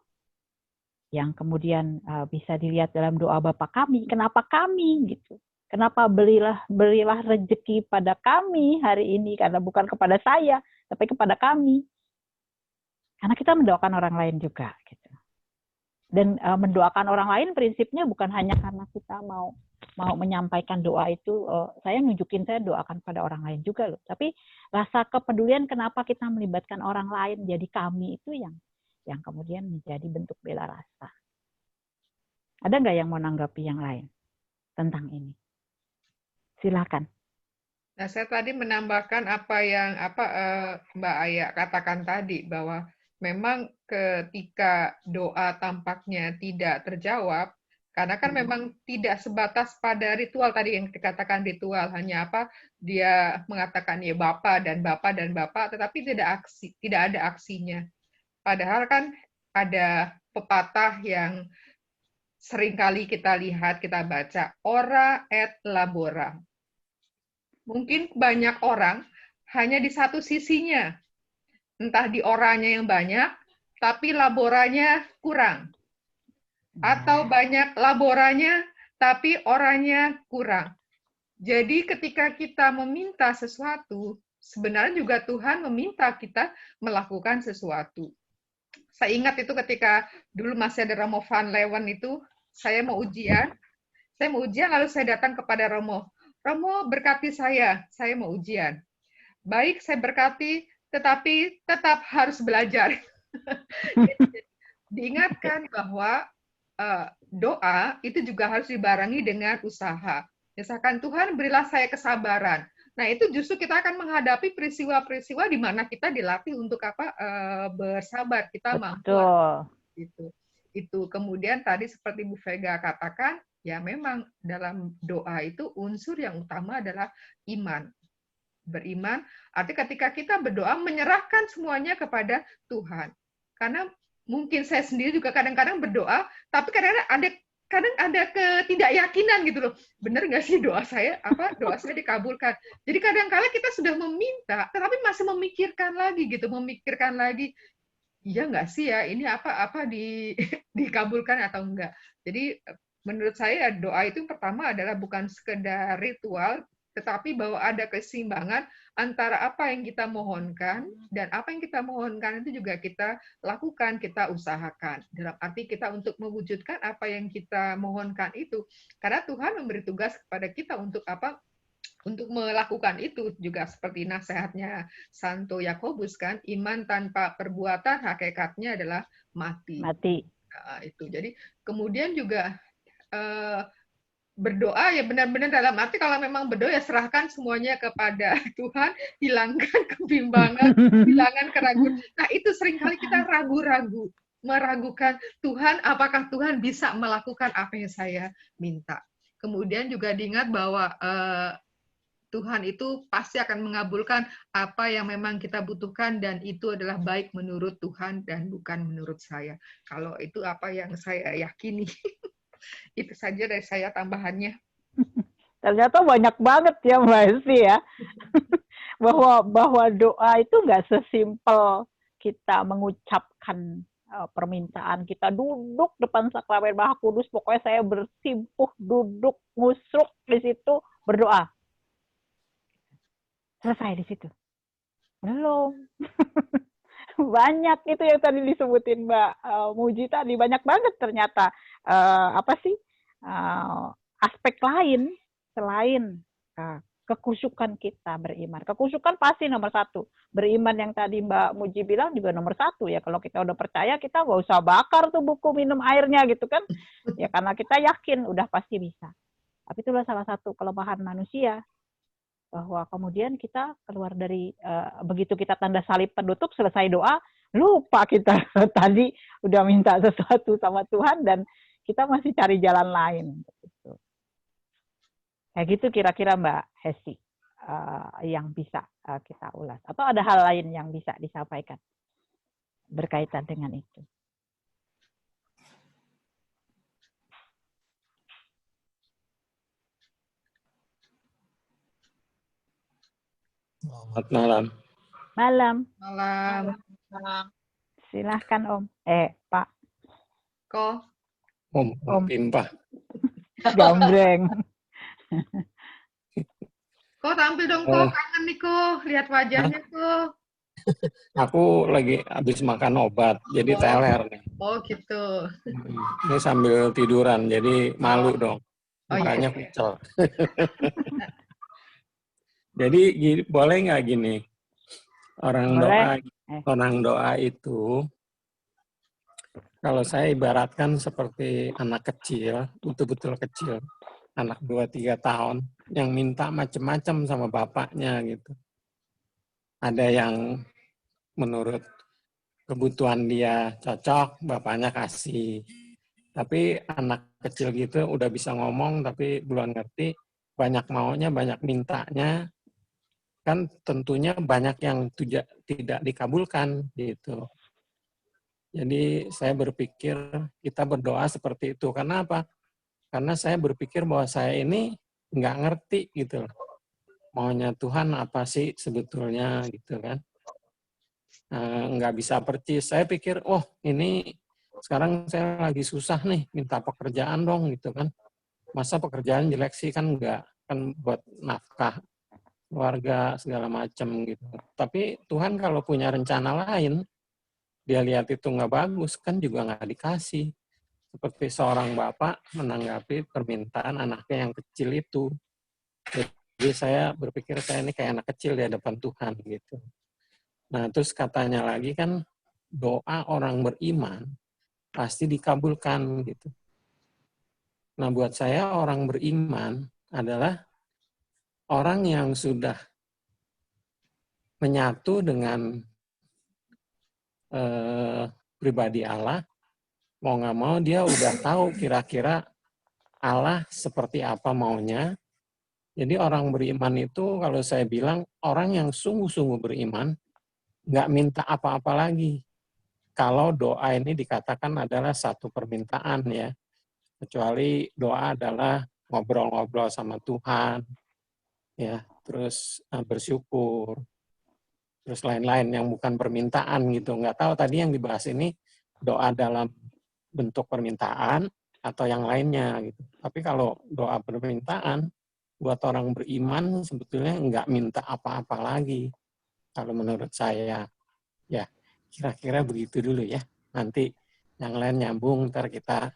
yang kemudian bisa dilihat dalam doa Bapa kami. Kenapa kami gitu? Kenapa berilah rezeki pada kami hari ini? Karena bukan kepada saya, tapi kepada kami. Karena kita mendoakan orang lain juga, gitu. Dan mendoakan orang lain prinsipnya bukan hanya karena kita mau menyampaikan doa itu, saya nunjukin saya doakan pada orang lain juga loh. Tapi rasa kepedulian kenapa kita melibatkan orang lain jadi kami itu yang kemudian menjadi bentuk bela rasa. Ada nggak yang mau nanggapi yang lain tentang ini? Silakan. Nah, saya tadi menambahkan apa yang Mbak Aya katakan tadi, bahwa memang ketika doa tampaknya tidak terjawab, karena kan memang tidak sebatas pada ritual tadi yang dikatakan ritual, hanya dia mengatakan ya Bapa dan Bapa dan Bapa, tetapi tidak ada aksinya. Padahal kan ada pepatah yang seringkali kita lihat, kita baca, ora et labora. Mungkin banyak orang hanya di satu sisinya. Entah di oranya yang banyak, tapi laboranya kurang. Atau banyak laboranya, tapi orangnya kurang. Jadi ketika kita meminta sesuatu, sebenarnya juga Tuhan meminta kita melakukan sesuatu. Saya ingat itu ketika dulu masih ada Romo Van Leeuwen itu, saya mau ujian lalu saya datang kepada Romo berkati saya mau ujian. Baik, saya berkati, tetapi tetap harus belajar. Diingatkan bahwa doa itu juga harus dibarengi dengan usaha. Misalkan Tuhan berilah saya kesabaran. Nah itu justru kita akan menghadapi peristiwa-peristiwa di mana kita dilatih untuk bersabar, kita mampu. Itu kemudian tadi seperti Bu Vega katakan, ya memang dalam doa itu unsur yang utama adalah iman. Beriman, artinya ketika kita berdoa menyerahkan semuanya kepada Tuhan. Karena mungkin saya sendiri juga kadang-kadang berdoa, tapi kadang-kadang ada kadang ada ketidakyakinan gitu loh. Bener nggak sih doa saya dikabulkan? Jadi kadang-kala kita sudah meminta, tetapi masih memikirkan lagi, iya nggak sih ya, ini dikabulkan atau enggak. Jadi menurut saya doa itu pertama adalah bukan sekedar ritual, tetapi bahwa ada keseimbangan antara apa yang kita mohonkan dan apa yang kita mohonkan itu juga kita lakukan, kita usahakan. Dalam arti kita untuk mewujudkan apa yang kita mohonkan itu. Karena Tuhan memberi tugas kepada kita untuk apa? Untuk melakukan itu, juga seperti nasihatnya Santo Yakobus kan, iman tanpa perbuatan hakikatnya adalah mati. Nah, itu. Jadi kemudian juga berdoa ya benar-benar dalam arti kalau memang berdoa ya serahkan semuanya kepada Tuhan, hilangkan kebimbangan, hilangkan keraguan. Nah, itu seringkali kita ragu-ragu, meragukan Tuhan, apakah Tuhan bisa melakukan apa yang saya minta. Kemudian juga diingat bahwa Tuhan itu pasti akan mengabulkan apa yang memang kita butuhkan dan itu adalah baik menurut Tuhan dan bukan menurut saya. Kalau itu apa yang saya yakini. Itu saja dari saya tambahannya. Ternyata banyak banget ya Mbak Esti ya. bahwa doa itu nggak sesimpel kita mengucapkan permintaan, kita duduk depan sakramen Maha Kudus, pokoknya saya bersimpuh duduk musruk di situ berdoa. Selesai di situ. Belum. Banyak itu yang tadi disebutin Mbak Muji tadi, banyak banget ternyata aspek lain selain kekusyukan kita beriman. Kekusyukan pasti nomor satu. Beriman yang tadi Mbak Muji bilang juga nomor satu ya. Kalau kita udah percaya, kita nggak usah bakar tuh buku minum airnya gitu kan. Ya karena kita yakin udah pasti bisa. Tapi itulah salah satu kelemahan manusia. Bahwa kemudian kita keluar dari, begitu kita tanda salib penutup, selesai doa, lupa kita tadi udah minta sesuatu sama Tuhan dan kita masih cari jalan lain. Kayak gitu kira-kira Mbak Hesti yang bisa kita ulas. Atau ada hal lain yang bisa disampaikan berkaitan dengan itu? Selamat malam. Malam. Silahkan Om. Pak. Om Pimpa. Gambreng. Tampil dong kangen nih lihat wajahnya Aku lagi habis makan obat, jadi teler nih. Oh gitu. Ini sambil tiduran, jadi malu dong. Makanya kucel. Jadi boleh nggak gini, orang doa itu, kalau saya ibaratkan seperti anak kecil, betul-betul kecil, anak 2-3 tahun, yang minta macam-macam sama bapaknya gitu. Ada yang menurut kebutuhan dia cocok, bapaknya kasih. Tapi anak kecil gitu udah bisa ngomong, tapi belum ngerti, banyak maunya, banyak mintanya, kan tentunya banyak yang tidak dikabulkan gitu. Jadi saya berpikir kita berdoa seperti itu. Karena apa? Karena saya berpikir bahwa saya ini nggak ngerti gitu. Maunya Tuhan apa sih sebetulnya gitu kan. Nggak bisa percis. Saya pikir, ini sekarang saya lagi susah nih, minta pekerjaan dong gitu kan. Masa pekerjaan jelek sih kan enggak, kan buat nafkah keluarga segala macam gitu. Tapi Tuhan kalau punya rencana lain, dia lihat itu nggak bagus, kan juga nggak dikasih. Seperti seorang bapak menanggapi permintaan anaknya yang kecil itu. Jadi saya berpikir saya ini kayak anak kecil di hadapan Tuhan gitu. Nah terus katanya lagi kan doa orang beriman pasti dikabulkan gitu. Nah buat saya orang beriman adalah orang yang sudah menyatu dengan pribadi Allah, mau nggak mau dia udah tahu kira-kira Allah seperti apa maunya. Jadi orang beriman itu kalau saya bilang orang yang sungguh-sungguh beriman, nggak minta apa-apa lagi. Kalau doa ini dikatakan adalah satu permintaan ya. kecuali doa adalah ngobrol-ngobrol sama Tuhan, ya, terus bersyukur, terus lain-lain yang bukan permintaan gitu. Nggak tahu tadi yang dibahas ini doa dalam bentuk permintaan atau yang lainnya gitu. Tapi kalau doa permintaan buat orang beriman sebetulnya nggak minta apa-apa lagi. Kalau menurut saya, ya kira-kira begitu dulu ya. Nanti yang lain nyambung, ntar kita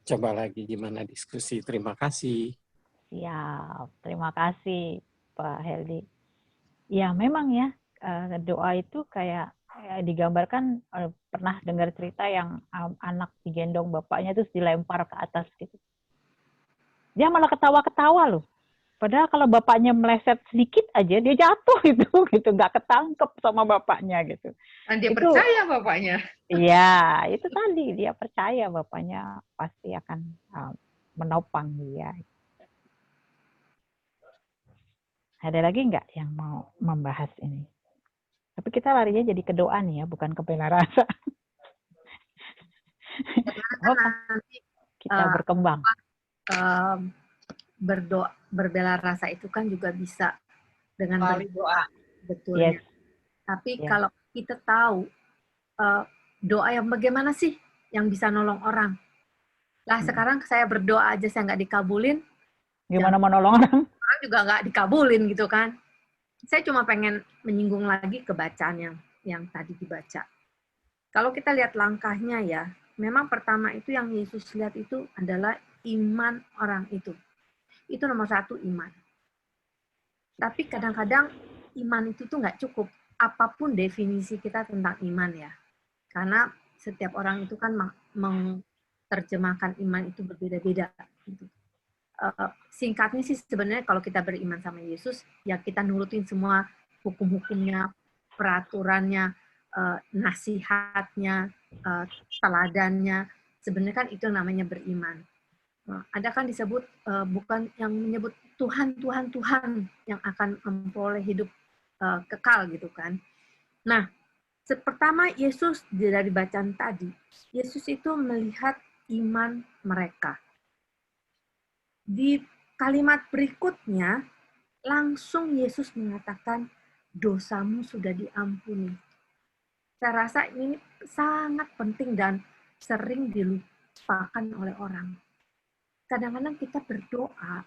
coba lagi gimana diskusi. Terima kasih. Siap, terima kasih Pak Heldi. Ya memang ya, doa itu kayak digambarkan, pernah dengar cerita yang anak digendong bapaknya terus dilempar ke atas gitu. Dia malah ketawa-ketawa loh. Padahal kalau bapaknya meleset sedikit aja dia jatuh itu gitu, nggak ketangkep sama bapaknya gitu. Dan dia Itu, percaya bapaknya. Iya, itu tadi dia percaya bapaknya pasti akan menopang dia. Ada lagi nggak yang mau membahas ini? Tapi kita larinya jadi ke doa nih ya, bukan ke bela rasa. Nanti Kita berkembang. Berdoa, berbela rasa itu kan juga bisa dengan berdoa, betul. Yes. Tapi kalau kita tahu doa yang bagaimana sih yang bisa nolong orang? Lah sekarang saya berdoa aja saya nggak dikabulin. Gimana mau nolong orang? Orang juga nggak dikabulin gitu kan. Saya cuma pengen menyinggung lagi ke bacaan yang tadi dibaca. Kalau kita lihat langkahnya ya, memang pertama itu yang Yesus lihat itu adalah iman orang itu. Itu nomor satu, iman. Tapi kadang-kadang iman itu tuh nggak cukup. Apapun definisi kita tentang iman ya. Karena setiap orang itu kan menerjemahkan iman itu berbeda-beda. Gitu. Singkatnya sih sebenarnya kalau kita beriman sama Yesus, ya kita nurutin semua hukum-hukumnya, peraturannya, nasihatnya, teladannya. Sebenarnya kan itu namanya beriman. Ada kan disebut bukan yang menyebut Tuhan yang akan memperoleh hidup kekal gitu kan. Nah, pertama Yesus dari bacaan tadi, Yesus itu melihat iman mereka. Di kalimat berikutnya langsung Yesus mengatakan dosamu sudah diampuni. Saya rasa ini sangat penting dan sering dilupakan oleh orang. Kadang-kadang kita berdoa,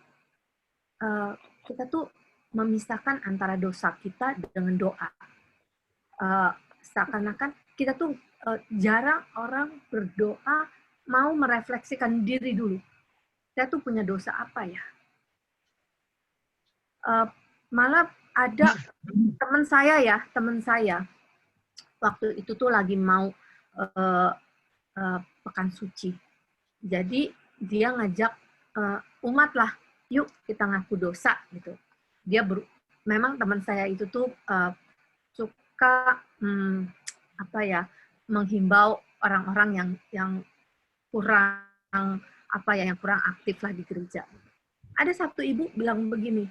kita tuh memisahkan antara dosa kita dengan doa. Seakan-akan kita tuh jarang orang berdoa mau merefleksikan diri dulu. Saya tuh punya dosa apa ya? Malah ada teman saya waktu itu tuh lagi mau pekan suci. Jadi dia ngajak umat lah, yuk kita ngaku dosa gitu. Dia memang teman saya itu tuh suka menghimbau orang-orang yang kurang yang kurang aktif lah di gereja. Ada satu ibu bilang begini,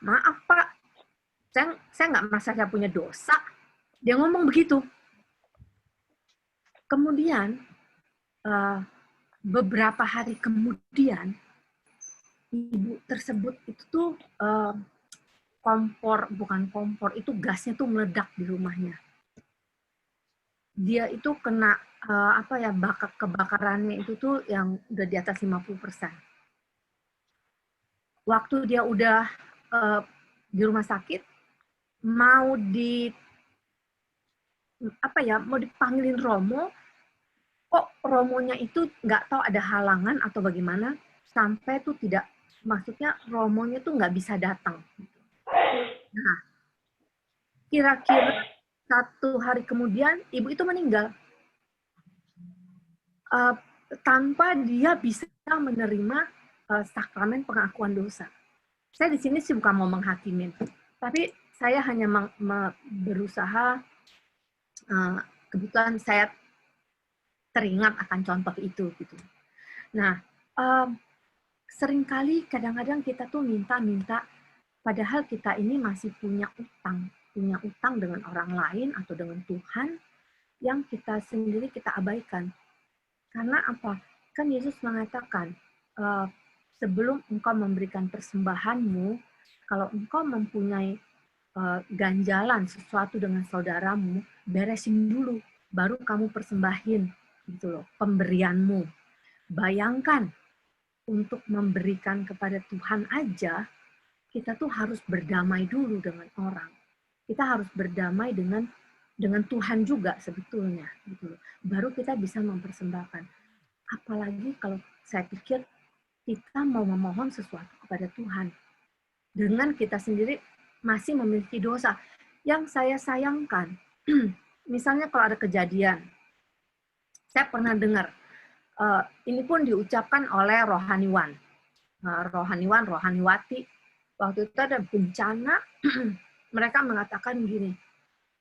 maaf Pak, saya nggak merasa saya punya dosa. Dia ngomong begitu. Kemudian beberapa hari kemudian ibu tersebut itu tuh itu gasnya tuh meledak di rumahnya. Dia itu kena kebakarannya itu tuh yang udah di atas 50%. Waktu dia udah di rumah sakit mau dipanggilin Romo, kok Romonya itu nggak tahu ada halangan atau bagaimana sampai tuh maksudnya Romonya tuh nggak bisa datang. Nah, kira-kira 1 hari kemudian ibu itu meninggal tanpa dia bisa menerima sakramen pengakuan dosa. Saya di sini sih bukan mau menghakimin, tapi saya hanya berusaha, kebetulan saya teringat akan contoh itu gitu. Nah, seringkali kadang-kadang kita tuh minta-minta, padahal kita ini masih punya utang dengan orang lain atau dengan Tuhan yang kita sendiri kita abaikan. Karena apa? kan Yesus mengatakan, sebelum engkau memberikan persembahanmu, kalau engkau mempunyai ganjalan sesuatu dengan saudaramu, beresin dulu, baru kamu persembahin gitu loh, pemberianmu. Bayangkan, untuk memberikan kepada Tuhan aja, kita tuh harus berdamai dulu dengan orang. Kita harus berdamai dengan Tuhan juga sebetulnya, gitu loh. Baru kita bisa mempersembahkan. Apalagi kalau saya pikir kita mau memohon sesuatu kepada Tuhan, dengan kita sendiri masih memiliki dosa. Yang saya sayangkan, misalnya kalau ada kejadian, saya pernah dengar, ini pun diucapkan oleh rohaniwan, rohaniwati. Waktu itu ada bencana, mereka mengatakan gini,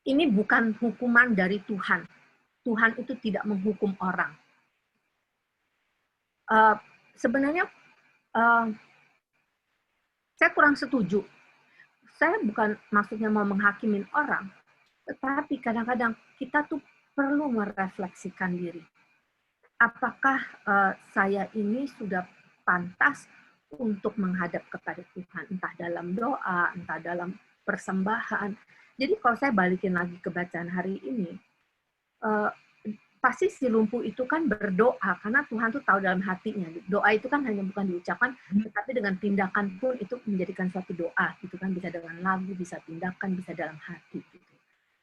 ini bukan hukuman dari Tuhan. Tuhan itu tidak menghukum orang. Sebenarnya saya kurang setuju. Saya bukan maksudnya mau menghakimin orang, tetapi kadang-kadang kita tuh perlu merefleksikan diri. Apakah saya ini sudah pantas untuk menghadap kepada Tuhan, entah dalam doa, entah dalam persembahan. Jadi kalau saya balikin lagi ke bacaan hari ini, pasti si lumpuh itu kan berdoa, karena Tuhan tuh tahu dalam hatinya. Doa itu kan hanya bukan diucapkan, tetapi dengan tindakan pun itu menjadikan suatu doa. Itu kan bisa dengan lagu, bisa tindakan, bisa dalam hati. Gitu.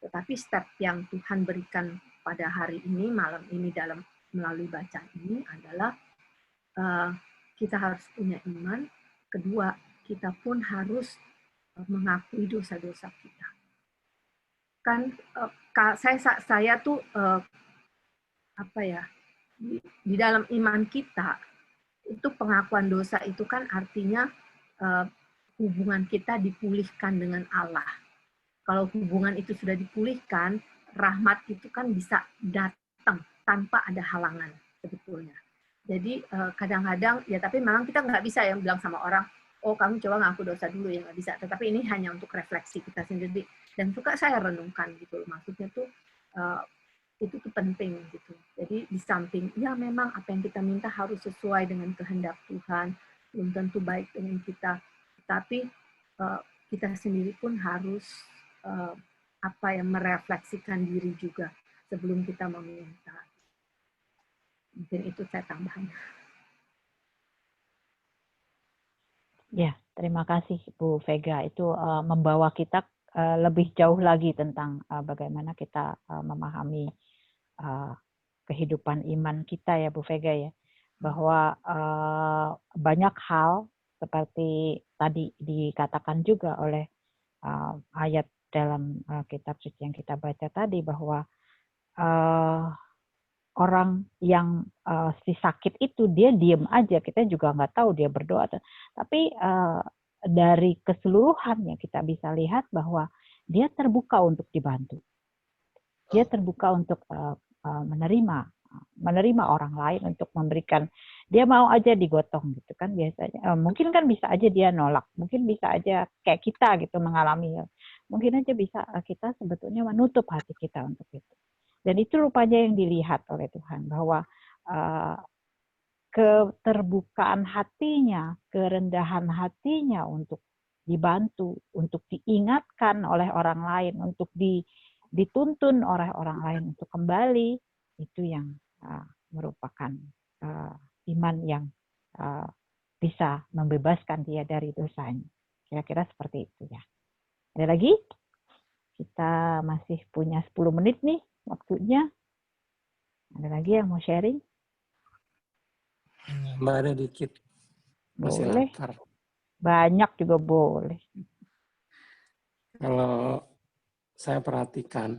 Tetapi step yang Tuhan berikan pada hari ini, malam ini melalui bacaan ini adalah kita harus punya iman. Kedua, kita pun harus mengakui dosa-dosa kita. Kan saya tuh di dalam iman kita itu pengakuan dosa itu kan artinya hubungan kita dipulihkan dengan Allah. Kalau hubungan itu sudah dipulihkan, rahmat itu kan bisa datang tanpa ada halangan sebetulnya. Jadi kadang-kadang ya, tapi memang kita nggak bisa yang bilang sama orang, oh kamu coba ngaku dosa dulu, ya nggak bisa. Tetapi ini hanya untuk refleksi kita sendiri. Dan suka saya renungkan gitu, maksudnya tuh itu tuh penting gitu. Jadi di samping ya memang apa yang kita minta harus sesuai dengan kehendak Tuhan, belum tentu baik dengan kita, tapi kita sendiri pun harus merefleksikan diri juga sebelum kita meminta. Mungkin itu saya tambahan. Ya, terima kasih Bu Vega. Itu membawa kita lebih jauh lagi tentang bagaimana kita memahami kehidupan iman kita ya Bu Vega ya. Bahwa banyak hal seperti tadi dikatakan juga oleh ayat dalam kitab suci yang kita baca tadi, bahwa orang yang si sakit itu dia diem aja, kita juga nggak tahu dia berdoa. Tapi dari keseluruhannya kita bisa lihat bahwa dia terbuka untuk dibantu. Dia terbuka untuk menerima orang lain, untuk memberikan. Dia mau aja digotong gitu kan biasanya. Mungkin kan bisa aja dia nolak, mungkin bisa aja kayak kita gitu mengalami. Mungkin aja bisa kita sebetulnya menutup hati kita untuk itu. Dan itu rupanya yang dilihat oleh Tuhan, bahwa keterbukaan hatinya, kerendahan hatinya untuk dibantu, untuk diingatkan oleh orang lain, untuk dituntun oleh orang lain untuk kembali, itu yang merupakan iman yang bisa membebaskan dia dari dosanya. Kira-kira seperti itu ya. Ada lagi? Kita masih punya 10 menit nih waktunya. Ada lagi yang mau sharing? Mbak ada dikit. Masih Boleh. lapar. Banyak juga boleh. Kalau saya perhatikan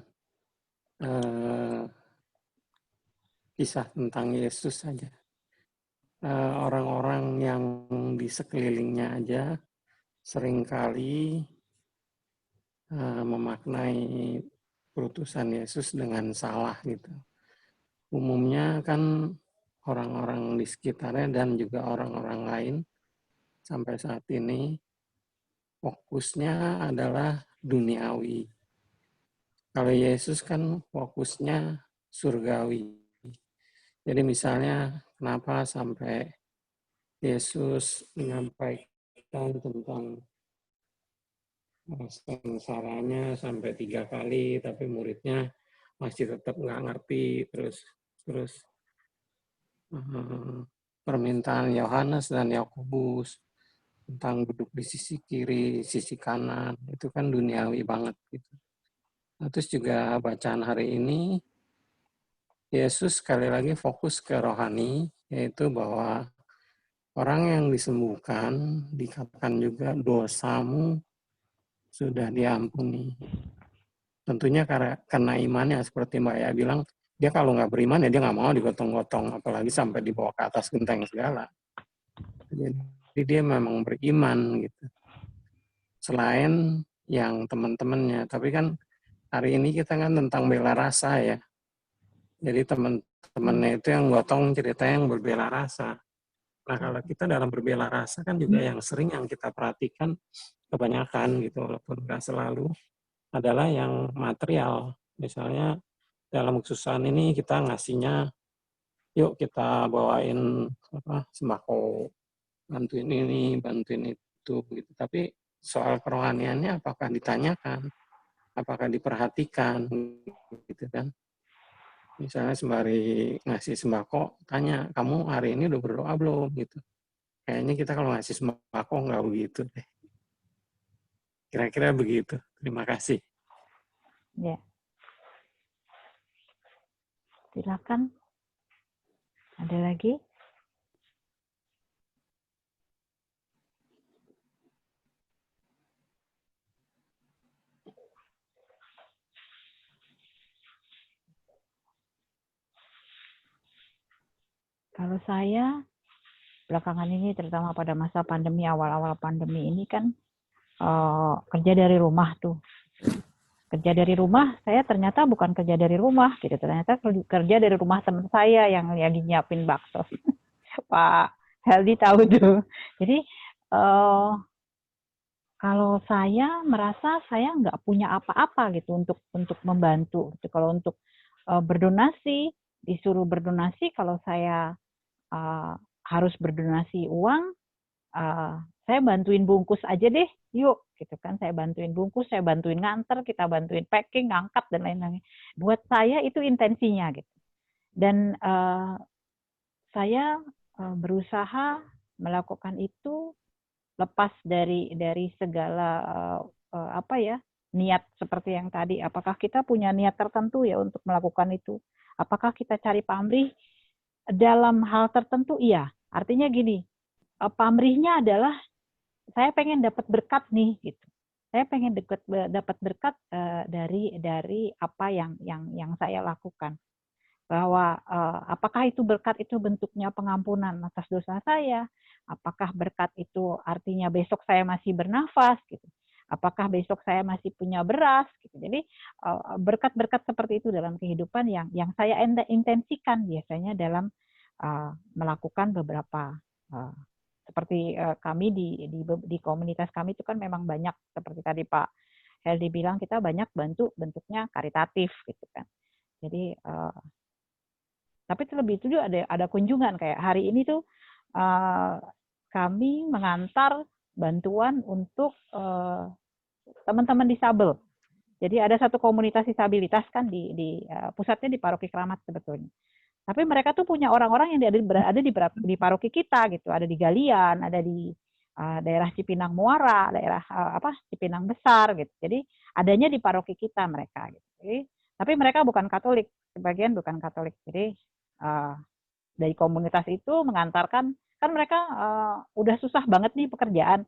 kisah tentang Yesus saja. Orang-orang yang di sekelilingnya aja seringkali memaknai perutusan Yesus dengan salah gitu. Umumnya kan orang-orang di sekitarnya dan juga orang-orang lain sampai saat ini fokusnya adalah duniawi. Kalau Yesus kan fokusnya surgawi. Jadi misalnya kenapa sampai Yesus menyampaikan tentang sengsaranya sampai 3 kali, tapi muridnya masih tetap nggak ngerti, terus permintaan Yohanes dan Yakobus tentang duduk di sisi kiri, sisi kanan, itu kan duniawi banget gitu. Nah, terus juga bacaan hari ini, Yesus sekali lagi fokus ke rohani, yaitu bahwa orang yang disembuhkan, dikatakan juga dosamu sudah diampuni. Tentunya karena imannya, seperti Mbak Ya bilang, dia kalau nggak beriman ya dia nggak mau digotong-gotong, apalagi sampai dibawa ke atas genteng segala. Jadi dia memang beriman gitu. Selain yang teman-temannya, tapi kan hari ini kita kan tentang bela rasa ya. Jadi teman-temannya itu yang gotong ceritanya yang berbela rasa. Nah kalau kita dalam berbela rasa kan juga yang sering yang kita perhatikan kebanyakan gitu, walaupun nggak selalu, adalah yang material. Misalnya dalam kesusahan ini kita ngasihnya, yuk kita bawain sembako, bantuin ini, bantuin itu gitu. Tapi soal kerohaniannya apakah ditanyakan, apakah diperhatikan gitu kan. Misalnya sembari ngasih sembako, tanya, kamu hari ini udah berdoa belum gitu. Kayaknya kita kalau ngasih sembako nggak begitu deh. Kira-kira begitu. Terima kasih. Ya. Silakan. Ada lagi? Kalau saya belakangan ini, terutama pada masa pandemi, awal-awal pandemi ini kan kerja dari rumah tuh. Kerja dari rumah, saya ternyata bukan kerja dari rumah, gitu. Ternyata kerja dari rumah teman saya yang lagi nyiapin bakso. Pak Heldi tahu tuh. Jadi kalau saya merasa saya nggak punya apa-apa gitu untuk membantu. Kalau untuk berdonasi, disuruh berdonasi, kalau saya harus berdonasi uang, saya bantuin bungkus aja deh, yuk, gitu kan. Saya bantuin bungkus, saya bantuin nganter, kita bantuin packing, ngangkat dan lain-lain. Buat saya itu intensinya gitu. Dan saya berusaha melakukan itu lepas dari segala niat seperti yang tadi. Apakah kita punya niat tertentu ya untuk melakukan itu? Apakah kita cari pamrih dalam hal tertentu? Iya, artinya gini, pamrihnya adalah saya pengen dapat berkat nih, gitu. Saya pengen dapat berkat dari apa yang saya lakukan. Bahwa apakah itu berkat itu bentuknya pengampunan atas dosa saya? Apakah berkat itu artinya besok saya masih bernafas, gitu? Apakah besok saya masih punya beras, gitu? Jadi berkat-berkat seperti itu dalam kehidupan yang saya intensikan biasanya dalam melakukan beberapa seperti kami di komunitas kami itu kan memang banyak, seperti tadi Pak Heldi bilang, kita banyak bantu bentuknya karitatif gitu kan. Jadi tapi terlebih itu juga ada kunjungan, kayak hari ini tuh kami mengantar bantuan untuk teman-teman disabel. Jadi ada satu komunitas disabilitas kan di pusatnya di Paroki Keramat sebetulnya. Tapi mereka tuh punya orang-orang yang ada di paroki kita gitu, ada di Galian, ada di daerah Cipinang Muara, daerah Cipinang Besar gitu. Jadi adanya di paroki kita mereka gitu. Jadi, tapi mereka bukan Katolik, sebagian bukan Katolik. Jadi dari komunitas itu mengantarkan, kan mereka udah susah banget nih pekerjaan.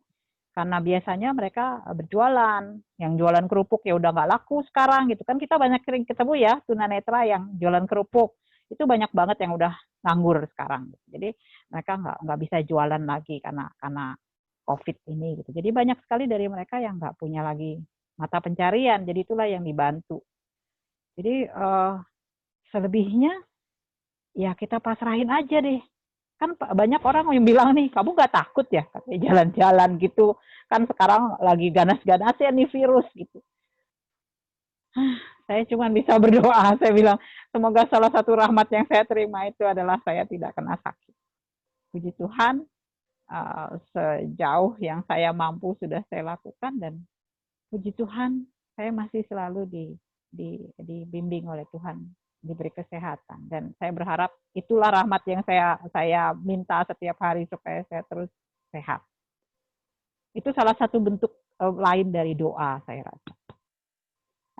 Karena biasanya mereka berjualan, yang jualan kerupuk ya udah nggak laku sekarang gitu kan. Kita banyak sering ketemu ya tunanetra yang jualan kerupuk. Itu banyak banget yang udah nganggur sekarang. Jadi mereka nggak bisa jualan lagi karena COVID ini gitu. Jadi banyak sekali dari mereka yang nggak punya lagi mata pencarian. Jadi itulah yang dibantu. Jadi selebihnya ya kita pasrahin aja deh. Kan banyak orang yang bilang nih, kamu nggak takut ya katanya jalan-jalan gitu. Kan sekarang lagi ganas-ganasnya nih virus gitu. Saya cuma bisa berdoa. Saya bilang, semoga salah satu rahmat yang saya terima itu adalah saya tidak kena sakit. Puji Tuhan, sejauh yang saya mampu sudah saya lakukan, dan puji Tuhan, saya masih selalu dibimbing oleh Tuhan, diberi kesehatan. Dan saya berharap itulah rahmat yang saya minta setiap hari supaya saya terus sehat. Itu salah satu bentuk lain dari doa, saya rasa.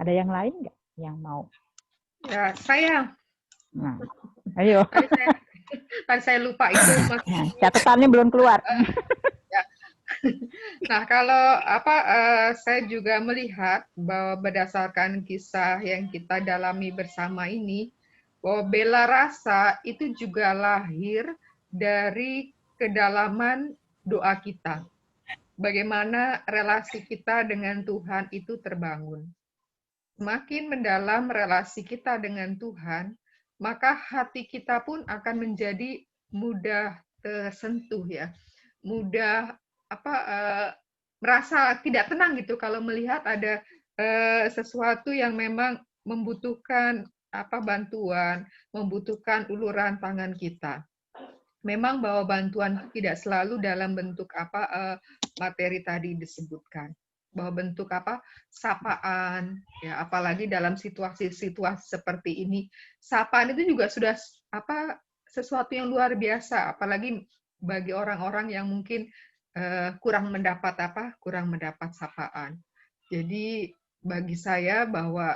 Ada yang lain nggak yang mau? Ya, saya. Nah, ayo. Tadi saya lupa itu. Catatannya belum keluar. Ya. Nah, kalau saya juga melihat bahwa berdasarkan kisah yang kita dalami bersama ini, bahwa bela rasa itu juga lahir dari kedalaman doa kita. Bagaimana relasi kita dengan Tuhan itu terbangun. Semakin mendalam relasi kita dengan Tuhan, maka hati kita pun akan menjadi mudah tersentuh ya, mudah merasa tidak tenang gitu kalau melihat ada sesuatu yang memang membutuhkan bantuan, membutuhkan uluran tangan kita. Memang bahwa bantuan tidak selalu dalam bentuk materi tadi disebutkan, bahwa bentuk sapaan ya, apalagi dalam situasi-situasi seperti ini, sapaan itu juga sudah sesuatu yang luar biasa, apalagi bagi orang-orang yang mungkin kurang mendapat sapaan. Jadi bagi saya bahwa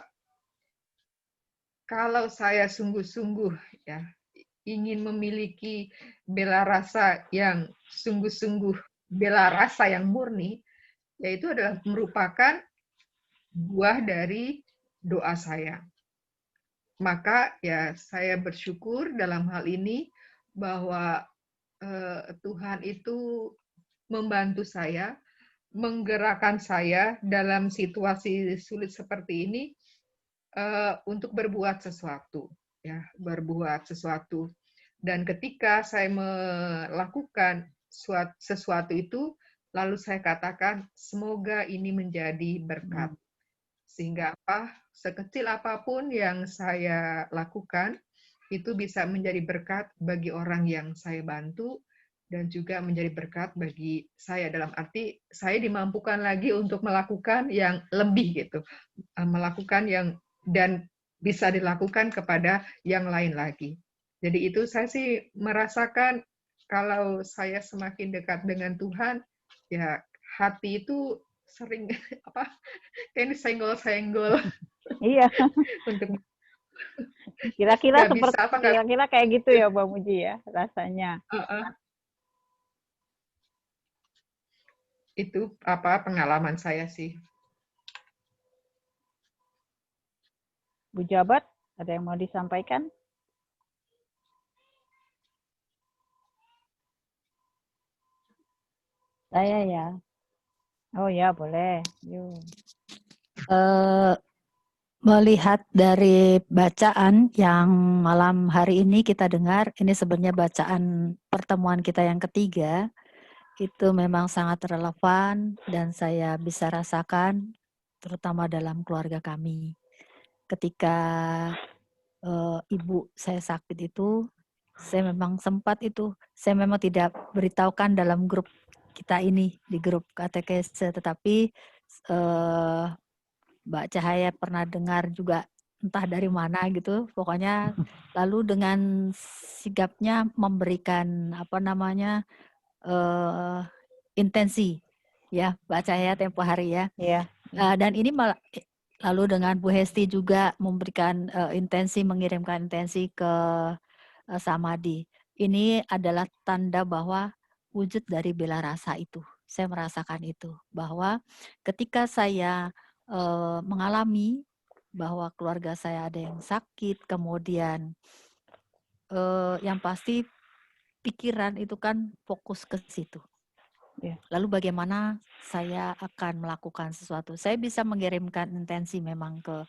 kalau saya sungguh-sungguh ya ingin memiliki bela rasa yang sungguh-sungguh, bela rasa yang murni, yaitu adalah merupakan buah dari doa saya. Maka ya saya bersyukur dalam hal ini bahwa Tuhan itu membantu saya, menggerakkan saya dalam situasi sulit seperti ini untuk berbuat sesuatu, ya, berbuat sesuatu. Dan ketika saya melakukan sesuatu itu, lalu saya katakan, semoga ini menjadi berkat. Sehingga sekecil apapun yang saya lakukan, itu bisa menjadi berkat bagi orang yang saya bantu, dan juga menjadi berkat bagi saya. Dalam arti, saya dimampukan lagi untuk melakukan yang lebih gitu. Melakukan yang, dan bisa dilakukan kepada yang lain lagi. Jadi itu saya sih merasakan, kalau saya semakin dekat dengan Tuhan, ya hati itu sering kayak senggol-senggol. Iya. Untuk kira-kira seperti kira-kira kayak gitu ya, Mbak Muji ya rasanya. Itu pengalaman saya sih. Bu Jabat, ada yang mau disampaikan? Saya ya. Oh ya, boleh. Yuk. Melihat dari bacaan yang malam hari ini kita dengar, ini sebenarnya bacaan pertemuan kita yang ketiga, itu memang sangat relevan dan saya bisa rasakan, terutama dalam keluarga kami. Ketika ibu saya sakit itu, saya memang sempat itu, saya memang tidak beritahukan dalam grup kita ini, di grup katekese, tetapi Mbak Cahaya pernah dengar juga entah dari mana gitu, pokoknya lalu dengan sigapnya memberikan intensi ya Mbak Cahaya tempo hari ya. Iya. Dan ini lalu dengan Bu Hesti juga memberikan mengirimkan intensi ke Samadi. Ini adalah tanda bahwa wujud dari bela rasa itu. Saya merasakan itu, bahwa ketika saya mengalami bahwa keluarga saya ada yang sakit, kemudian yang pasti pikiran itu kan fokus ke situ. Lalu bagaimana saya akan melakukan sesuatu? Saya bisa mengirimkan intensi memang ke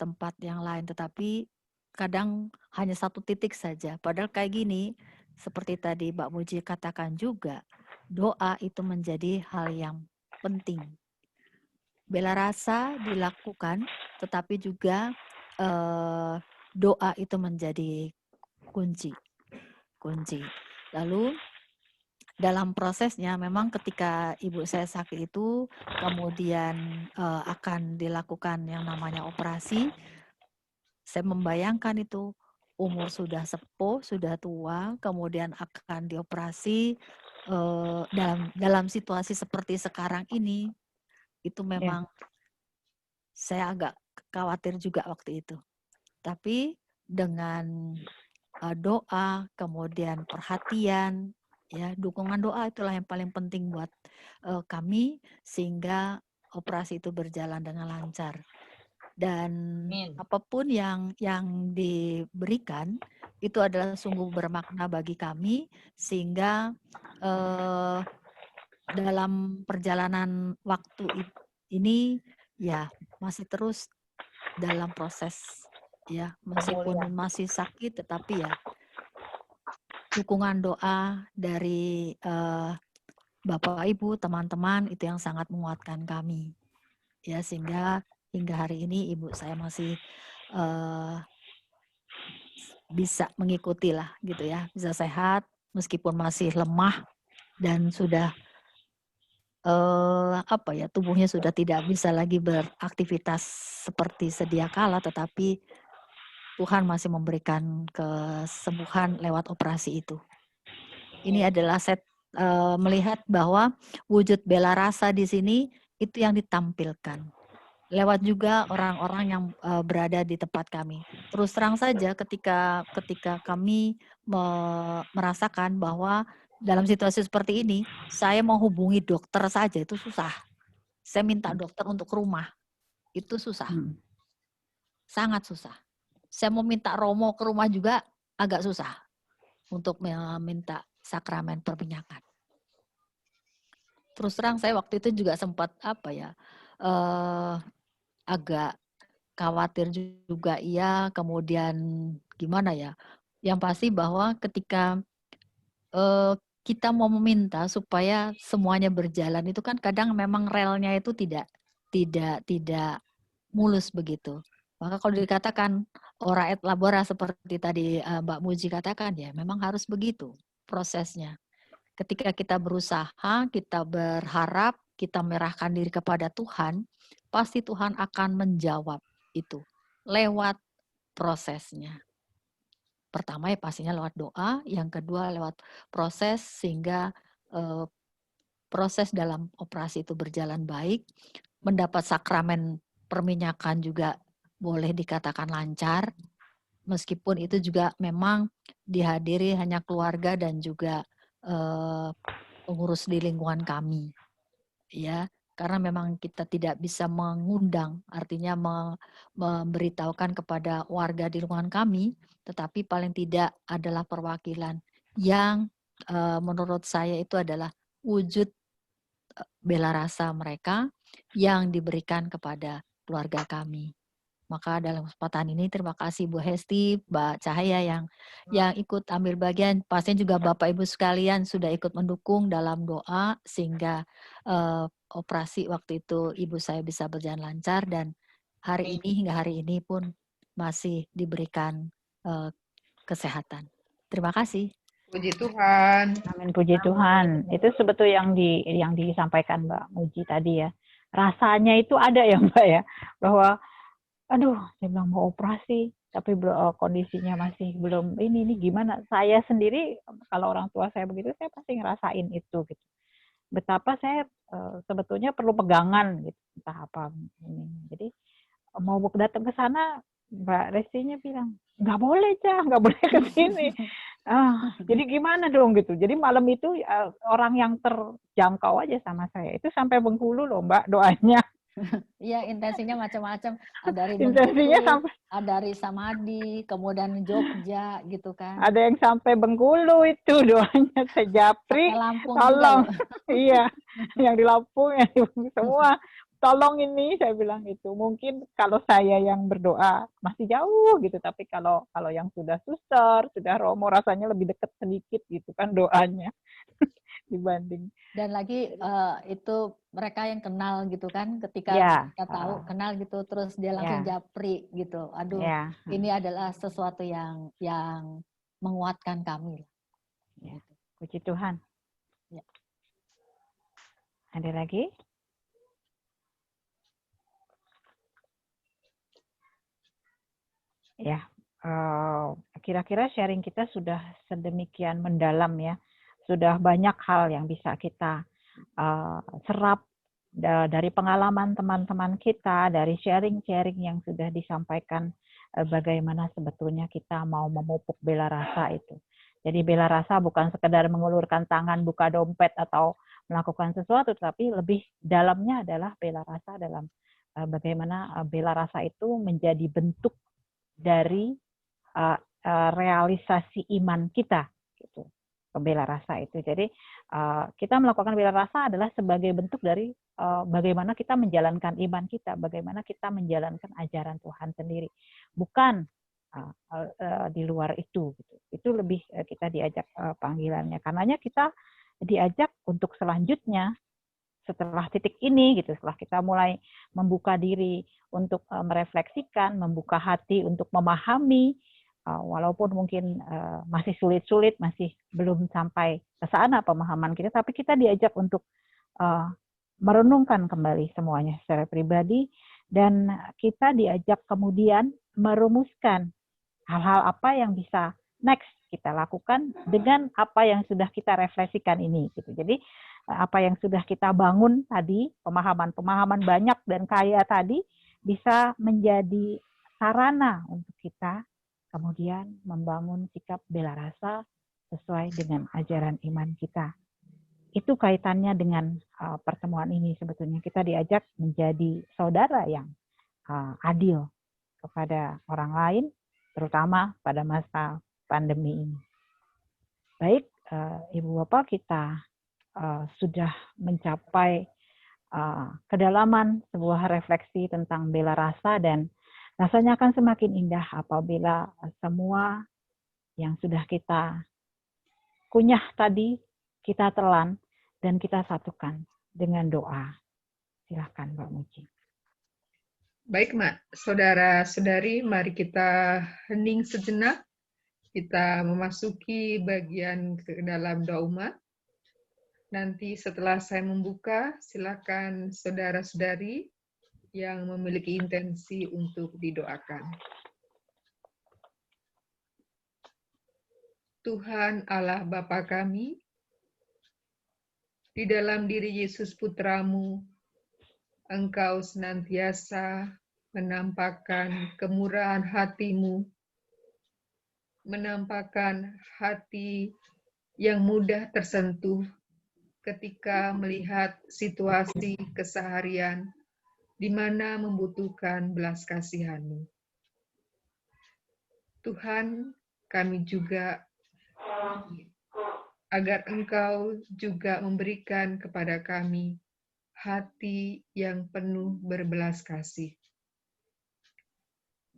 tempat yang lain, tetapi kadang hanya satu titik saja. Padahal kayak gini, seperti tadi Mbak Muji katakan juga, doa itu menjadi hal yang penting. bela rasa dilakukan, tetapi juga doa itu menjadi kunci. Lalu dalam prosesnya memang ketika ibu saya sakit itu kemudian akan dilakukan yang namanya operasi, saya membayangkan itu umur sudah sepuh, sudah tua, kemudian akan dioperasi dalam situasi seperti sekarang ini, itu memang saya agak khawatir juga waktu itu. Tapi dengan doa, kemudian perhatian, ya dukungan doa itulah yang paling penting buat kami sehingga operasi itu berjalan dengan lancar. Dan apapun yang diberikan itu adalah sungguh bermakna bagi kami sehingga dalam perjalanan waktu ini ya masih terus dalam proses ya, meskipun masih sakit tetapi ya dukungan doa dari Bapak Ibu, teman-teman itu yang sangat menguatkan kami. Ya, sehingga hingga hari ini ibu saya masih bisa mengikuti lah gitu ya, bisa sehat meskipun masih lemah dan sudah tubuhnya sudah tidak bisa lagi beraktivitas seperti sedia kala, tetapi Tuhan masih memberikan kesembuhan lewat operasi itu. Ini adalah saya melihat bahwa wujud bela rasa di sini itu yang ditampilkan. Lewat juga orang-orang yang berada di tempat kami. Terus terang saja ketika kami merasakan bahwa dalam situasi seperti ini, saya mau hubungi dokter saja itu susah. Saya minta dokter untuk ke rumah, itu susah. Sangat susah. Saya mau minta Romo ke rumah juga agak susah untuk meminta sakramen perminyakan. Terus terang saya waktu itu juga sempat agak khawatir juga iya, kemudian gimana ya? Yang pasti bahwa ketika kita mau meminta supaya semuanya berjalan itu kan kadang memang relnya itu tidak mulus begitu. Maka kalau dikatakan ora et labora seperti tadi Mbak Muji katakan ya memang harus begitu prosesnya. Ketika kita berusaha, kita berharap, kita menyerahkan diri kepada Tuhan, pasti Tuhan akan menjawab itu lewat prosesnya. Pertama ya pastinya lewat doa, yang kedua lewat proses sehingga proses dalam operasi itu berjalan baik, mendapat sakramen perminyakan juga boleh dikatakan lancar, meskipun itu juga memang dihadiri hanya keluarga dan juga pengurus di lingkungan kami, ya. Karena memang kita tidak bisa mengundang, artinya memberitahukan kepada warga di lingkungan kami, tetapi paling tidak adalah perwakilan yang menurut saya itu adalah wujud bela rasa mereka yang diberikan kepada keluarga kami. Maka dalam kesempatan ini terima kasih Bu Hesti, Mbak Cahaya yang ikut ambil bagian. Pastinya juga Bapak Ibu sekalian sudah ikut mendukung dalam doa sehingga operasi waktu itu ibu saya bisa berjalan lancar dan hari ini hingga hari ini pun masih diberikan kesehatan. Terima kasih. Puji Tuhan. Amin, puji Tuhan. Itu sebetulnya yang disampaikan Mbak Muji tadi ya. Rasanya itu ada ya Mbak ya, bahwa aduh, saya bilang mau operasi, tapi kondisinya masih belum ini gimana? Saya sendiri kalau orang tua saya begitu, saya pasti ngerasain itu gitu. Betapa saya sebetulnya perlu pegangan gitu, entah apa ini. Jadi mau datang ke sana, Mbak Restinya bilang nggak boleh Cah, nggak boleh ke sini. Jadi gimana dong gitu. Jadi malam itu orang yang terjangkau aja sama saya itu sampai Bengkulu loh Mbak doanya. Iya, intensinya macam-macam. Dari Bengkulu, dari Samadi, kemudian Jogja, gitu kan. Ada yang sampai Bengkulu itu doanya sejapri. Tolong, iya, yang di Lampung, yang di semua. Tolong ini, saya bilang itu. Mungkin kalau saya yang berdoa masih jauh gitu, tapi kalau yang sudah suster, sudah Romo rasanya lebih dekat sedikit gitu kan doanya. dibanding. Dan lagi itu mereka yang kenal gitu kan, ketika kita tahu kenal gitu, terus dia langsung japri gitu. Aduh, ini adalah sesuatu yang menguatkan kami. Ya, puji Tuhan. Ya. Ada lagi? Ya, kira-kira sharing kita sudah sedemikian mendalam ya. Sudah banyak hal yang bisa kita serap dari pengalaman teman-teman kita, dari sharing-sharing yang sudah disampaikan, bagaimana sebetulnya kita mau memupuk bela rasa itu. Jadi bela rasa bukan sekedar mengulurkan tangan, buka dompet, atau melakukan sesuatu, tapi lebih dalamnya adalah bela rasa dalam bagaimana bela rasa itu menjadi bentuk dari realisasi iman kita, gitu, bela rasa itu. Jadi kita melakukan bela rasa adalah sebagai bentuk dari bagaimana kita menjalankan iman kita, bagaimana kita menjalankan ajaran Tuhan sendiri, bukan di luar itu. Gitu. Itu lebih kita diajak panggilannya. Karenanya kita diajak untuk selanjutnya setelah titik ini, gitu, setelah kita mulai membuka diri untuk merefleksikan, membuka hati untuk memahami, walaupun mungkin masih sulit-sulit, masih belum sampai ke sana pemahaman kita, tapi kita diajak untuk merenungkan kembali semuanya secara pribadi, dan kita diajak kemudian merumuskan hal-hal apa yang bisa next kita lakukan dengan apa yang sudah kita refleksikan ini. Gitu. Jadi apa yang sudah kita bangun tadi, pemahaman-pemahaman banyak dan kaya tadi, bisa menjadi sarana untuk kita kemudian membangun sikap bela rasa sesuai dengan ajaran iman kita. Itu kaitannya dengan pertemuan ini sebetulnya. Kita diajak menjadi saudara yang adil kepada orang lain, terutama pada masa pandemi ini. Baik, Ibu Bapak, kita sudah mencapai kedalaman sebuah refleksi tentang bela rasa, dan rasanya akan semakin indah apabila semua yang sudah kita kunyah tadi kita telan dan kita satukan dengan doa. Silahkan Mbak Muji. Baik, Mak. Saudara-saudari, mari kita hening sejenak. Kita memasuki bagian ke dalam doa umat. Nanti setelah saya membuka, silakan saudara-saudari yang memiliki intensi untuk didoakan. Tuhan Allah Bapa kami, di dalam diri Yesus Putramu, Engkau senantiasa menampakkan kemurahan hati-Mu, menampakkan hati yang mudah tersentuh ketika melihat situasi keseharian di mana membutuhkan belas kasihan-Mu. Tuhan, kami juga agar Engkau juga memberikan kepada kami hati yang penuh berbelas kasih.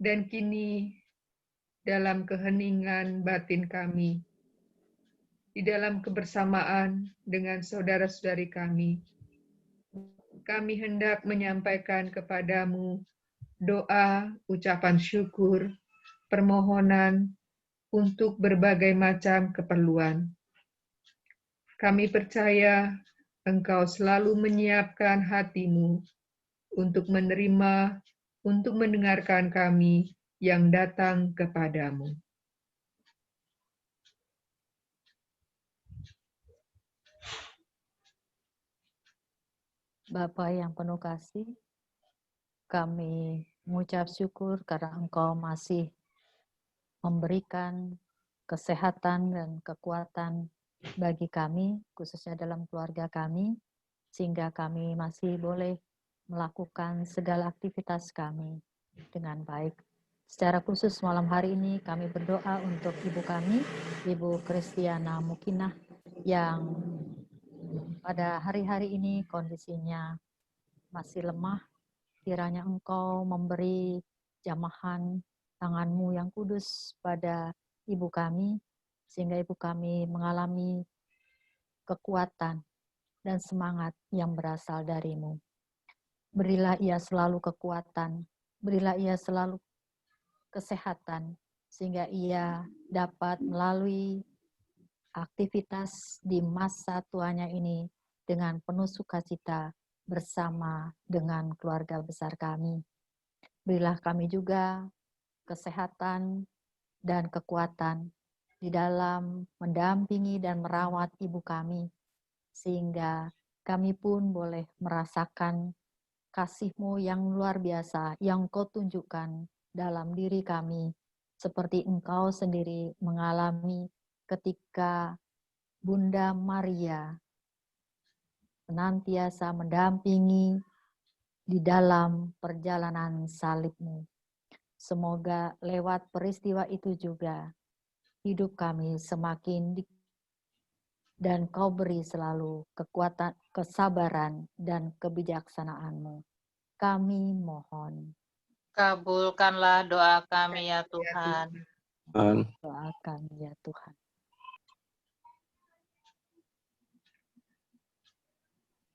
Dan kini, dalam keheningan batin kami, di dalam kebersamaan dengan saudara-saudari kami hendak menyampaikan kepadamu doa, ucapan syukur, permohonan untuk berbagai macam keperluan. Kami percaya Engkau selalu menyiapkan hati-Mu untuk menerima, untuk mendengarkan kami yang datang kepadamu. Bapa yang penuh kasih, kami mengucap syukur karena Engkau masih memberikan kesehatan dan kekuatan bagi kami, khususnya dalam keluarga kami, sehingga kami masih boleh melakukan segala aktivitas kami dengan baik. Secara khusus malam hari ini kami berdoa untuk ibu kami, Ibu Kristiana Mukinah, yang pada hari-hari ini kondisinya masih lemah. Kiranya Engkau memberi jamahan tangan-Mu yang kudus pada ibu kami, sehingga ibu kami mengalami kekuatan, dan semangat yang berasal darimu. Berilah ia selalu kekuatan, berilah ia selalu kesehatan, sehingga ia dapat melalui aktivitas di masa tuanya ini dengan penuh sukacita bersama dengan keluarga besar kami. Berilah kami juga kesehatan dan kekuatan di dalam mendampingi dan merawat ibu kami, sehingga kami pun boleh merasakan kasih-Mu yang luar biasa yang Kau tunjukkan dalam diri kami, seperti Engkau sendiri mengalami ketika Bunda Maria senantiasa mendampingi di dalam perjalanan salib-Mu. Semoga lewat peristiwa itu juga hidup kami semakin dan Kau beri selalu kekuatan, kesabaran, dan kebijaksanaan-Mu. Kami mohon. Kabulkanlah doa kami ya Tuhan. Doa kami ya Tuhan.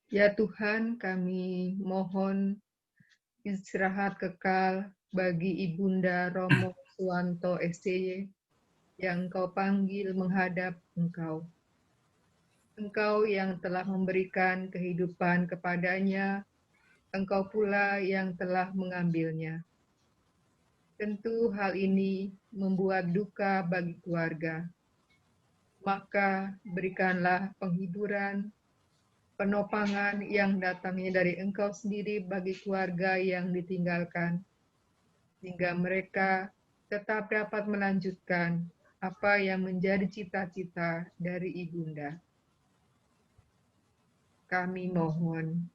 Ya Tuhan, kami mohon istirahat kekal bagi Ibunda Romo Suwanto SCY yang Kau panggil menghadap Engkau. Engkau yang telah memberikan kehidupan kepadanya, Engkau pula yang telah mengambilnya. Tentu hal ini membuat duka bagi keluarga. Maka berikanlah penghiburan, penopangan yang datangnya dari Engkau sendiri bagi keluarga yang ditinggalkan, sehingga mereka tetap dapat melanjutkan apa yang menjadi cita-cita dari Ibunda. Kami mohon.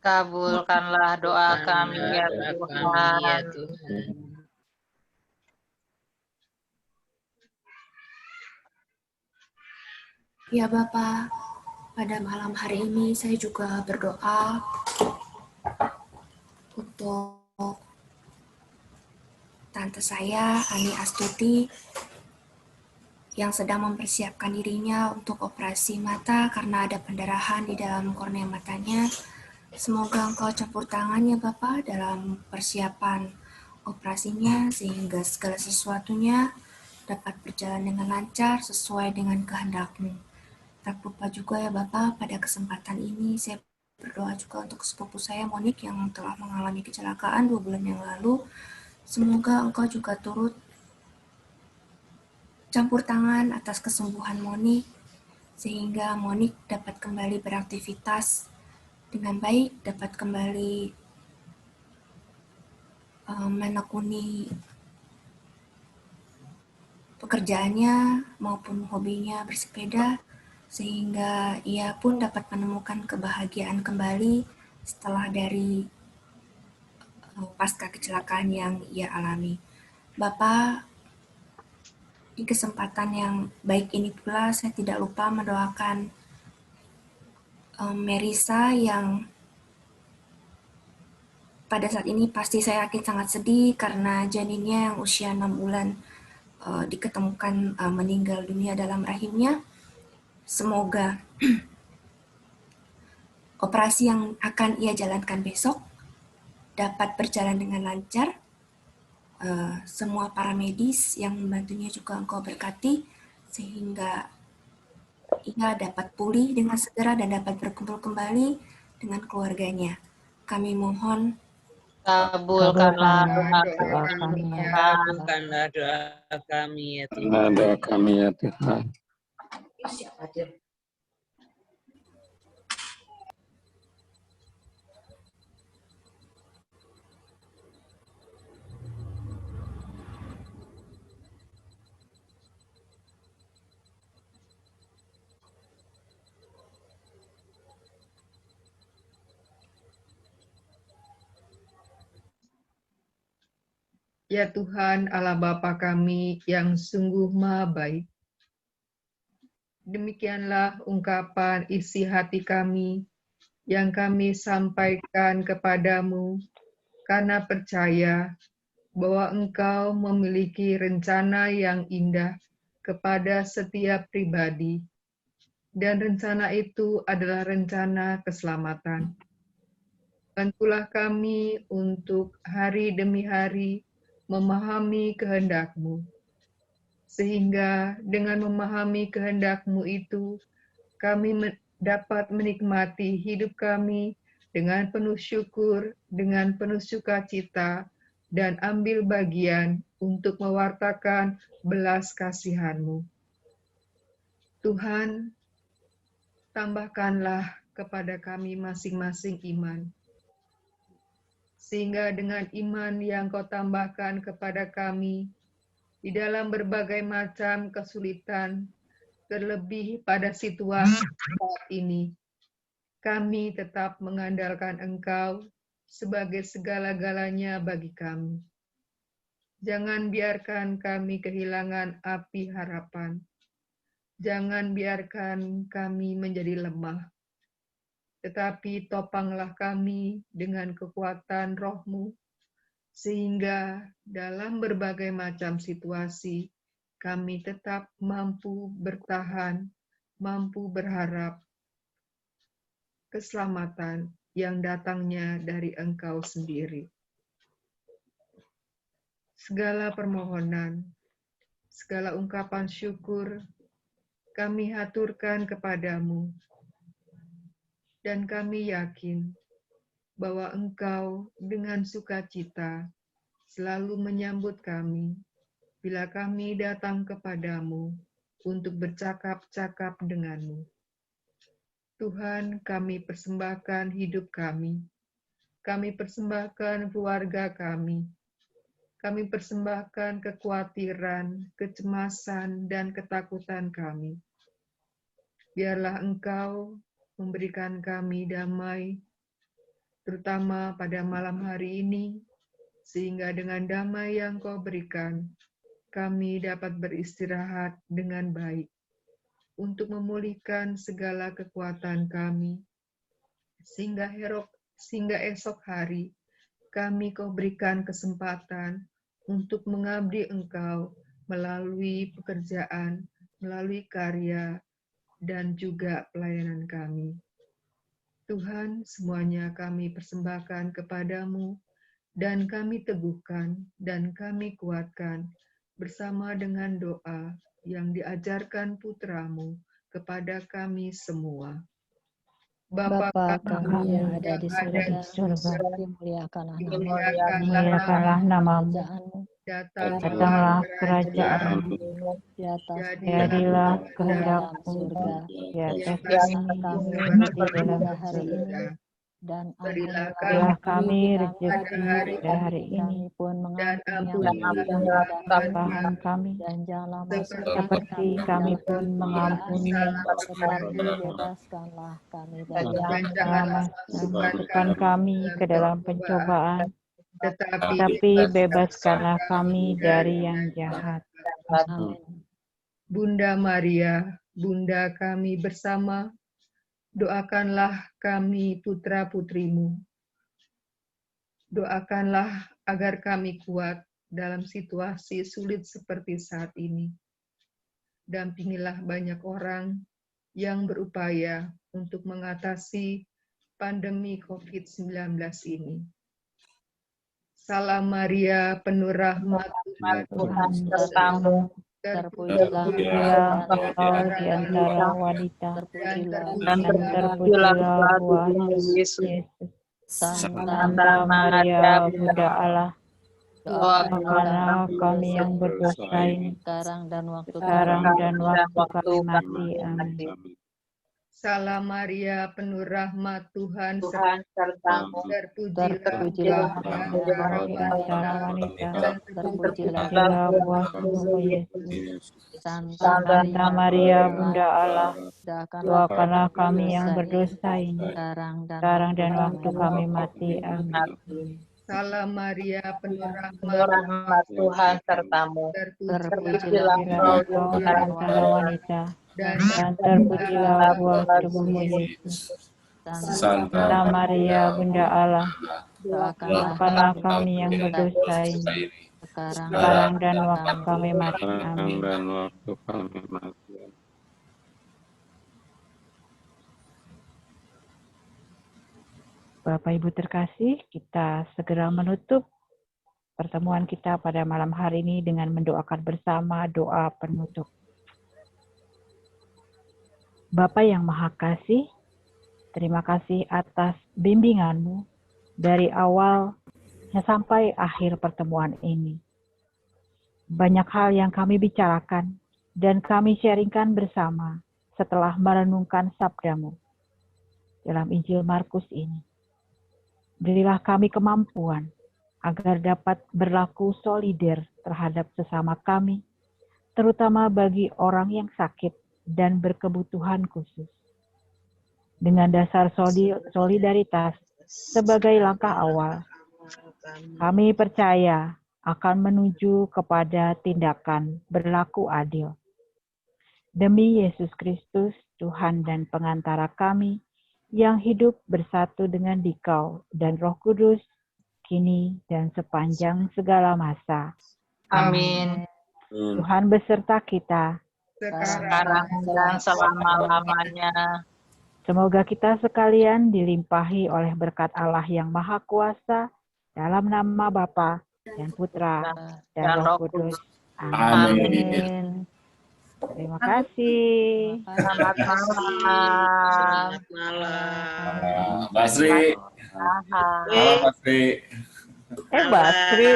Kabulkanlah doa kami ya Tuhan. Ya Bapa, pada malam hari ini saya juga berdoa untuk tante saya, Ani Astuti, yang sedang mempersiapkan dirinya untuk operasi mata karena ada pendarahan di dalam kornea matanya. Semoga Engkau campur tangan ya Bapa dalam persiapan operasinya, sehingga segala sesuatunya dapat berjalan dengan lancar sesuai dengan kehendak-Mu. Tak lupa juga ya Bapa, pada kesempatan ini saya berdoa juga untuk sepupu saya Monik yang telah mengalami kecelakaan 2 bulan yang lalu. Semoga Engkau juga turut campur tangan atas kesembuhan Monik, sehingga Monik dapat kembali beraktivitas dengan baik, dapat kembali menekuni pekerjaannya maupun hobinya bersepeda, sehingga ia pun dapat menemukan kebahagiaan kembali setelah dari pasca kecelakaan yang ia alami. Bapak, di kesempatan yang baik ini pula saya tidak lupa mendoakan Merisa yang pada saat ini pasti saya yakin sangat sedih karena janinnya yang usia 6 bulan diketemukan meninggal dunia dalam rahimnya. Semoga operasi yang akan ia jalankan besok dapat berjalan dengan lancar. Semua para medis yang membantunya juga Engkau berkati, sehingga ia dapat pulih dengan segera dan dapat berkumpul kembali dengan keluarganya. Kami mohon. Kabulkanlah doa kami ya Kabulkanlah doa kami ya Tuhan. Doa kami ya Tuhan. Ya Tuhan Allah Bapa kami yang sungguh maha baik, demikianlah ungkapan isi hati kami yang kami sampaikan kepadamu karena percaya bahwa Engkau memiliki rencana yang indah kepada setiap pribadi. dan rencana itu adalah rencana keselamatan. Bantulah kami untuk hari demi hari memahami kehendak-Mu, sehingga dengan memahami kehendak-Mu itu, kami dapat menikmati hidup kami dengan penuh syukur, dengan penuh sukacita, dan ambil bagian untuk mewartakan belas kasihan-Mu. Tuhan, tambahkanlah kepada kami masing-masing iman, sehingga dengan iman yang Kau tambahkan kepada kami di dalam berbagai macam kesulitan, terlebih pada situasi saat ini, kami tetap mengandalkan Engkau sebagai segala-galanya bagi kami. Jangan biarkan kami kehilangan api harapan. Jangan biarkan kami menjadi lemah. Tetapi topanglah kami dengan kekuatan Roh-Mu, sehingga dalam berbagai macam situasi, kami tetap mampu bertahan, mampu berharap keselamatan yang datangnya dari Engkau sendiri. Segala permohonan, segala ungkapan syukur, kami haturkan kepadamu, dan kami yakin bahwa Engkau dengan sukacita selalu menyambut kami bila kami datang kepadamu untuk bercakap-cakap denganmu. Tuhan, kami persembahkan hidup kami persembahkan keluarga kami persembahkan kekhawatiran, kecemasan, dan ketakutan kami. Biarlah Engkau memberikan kami damai, terutama pada malam hari ini, sehingga dengan damai yang Kau berikan, kami dapat beristirahat dengan baik, untuk memulihkan segala kekuatan kami, sehingga esok hari kami Kau berikan kesempatan untuk mengabdi Engkau melalui pekerjaan, melalui karya, dan juga pelayanan kami. Tuhan, semuanya kami persembahkan kepadamu, dan kami teguhkan, dan kami kuatkan, bersama dengan doa yang diajarkan putra-Mu kepada kami semua. Bapa kami yang ada di surga, dimuliakanlah namamu, datanglah kerajaanmu, jadilah kehendakmu di atas bumi seperti di dalam surga. dan Berilah kami rezeki pada hari ini, dan ampunilah kesalahan kami, dan janganlah seperti kami pun mengampuni, bebaskanlah kami dan dari janganlah masukkan kami ke dalam pencobaan, tetapi bebaskanlah kami dari yang jahat. Amin. Bunda Maria, Bunda kami bersama, doakanlah kami putra-putrimu. Doakanlah agar kami kuat dalam situasi sulit seperti saat ini. Dampingilah banyak orang yang berupaya untuk mengatasi pandemi COVID-19 ini. Salam Maria, penuh rahmat Tuhan sertamu. Terpujilah Engkau di antara wanita, Dan terpujilah buah Yesus. Santa Maria, Bunda Allah, doakanlah kami yang berdosa ini, sekarang dan waktu kami mati. Amin. Salam Maria, penuh rahmat Tuhan sertamu. terpujilah Engkau di antara wanita, terpujilah buah tubuhmu Yesus. Santa Santa Maria, Bunda Allah, doakanlah kami kami yang berdosa ini, sekarang dan waktu kami mati. Amin. Salam Maria, penuh Penuh rahmat Tuhan sertamu. terpujilah Engkau di antara wanita, dan terpujilah buah tubuhmu Yesus. Santa Maria, Bunda Allah, doakanlah kami yang berdosa ini, sekarang dan waktu kami mati. Amin. Bapak Ibu terkasih, kita segera menutup pertemuan kita pada malam hari ini dengan mendoakan bersama doa penutup. Bapa yang Maha Kasih, terima kasih atas bimbingan-Mu dari awal sampai akhir pertemuan ini. Banyak hal yang kami bicarakan dan kami sharingkan bersama setelah merenungkan sabda-Mu dalam Injil Markus ini. Berilah kami kemampuan agar dapat berlaku solider terhadap sesama kami, terutama bagi orang yang sakit dan berkebutuhan khusus. Dengan dasar solidaritas sebagai langkah awal, kami percaya akan menuju kepada tindakan berlaku adil. Demi Yesus Kristus, Tuhan dan pengantara kami, yang hidup bersatu dengan Dikau dan Roh Kudus, kini dan sepanjang segala masa. Amin. Tuhan beserta kita, Sekarang dan selama-lamanya. Semoga kita sekalian dilimpahi oleh berkat Allah yang Maha Kuasa, dalam nama Bapa dan Putra dan Roh Kudus. Amin. Terima kasih. Selamat malam. Selamat malam. Mbak Sri. Halo Mbak Sri. Mbak Sri.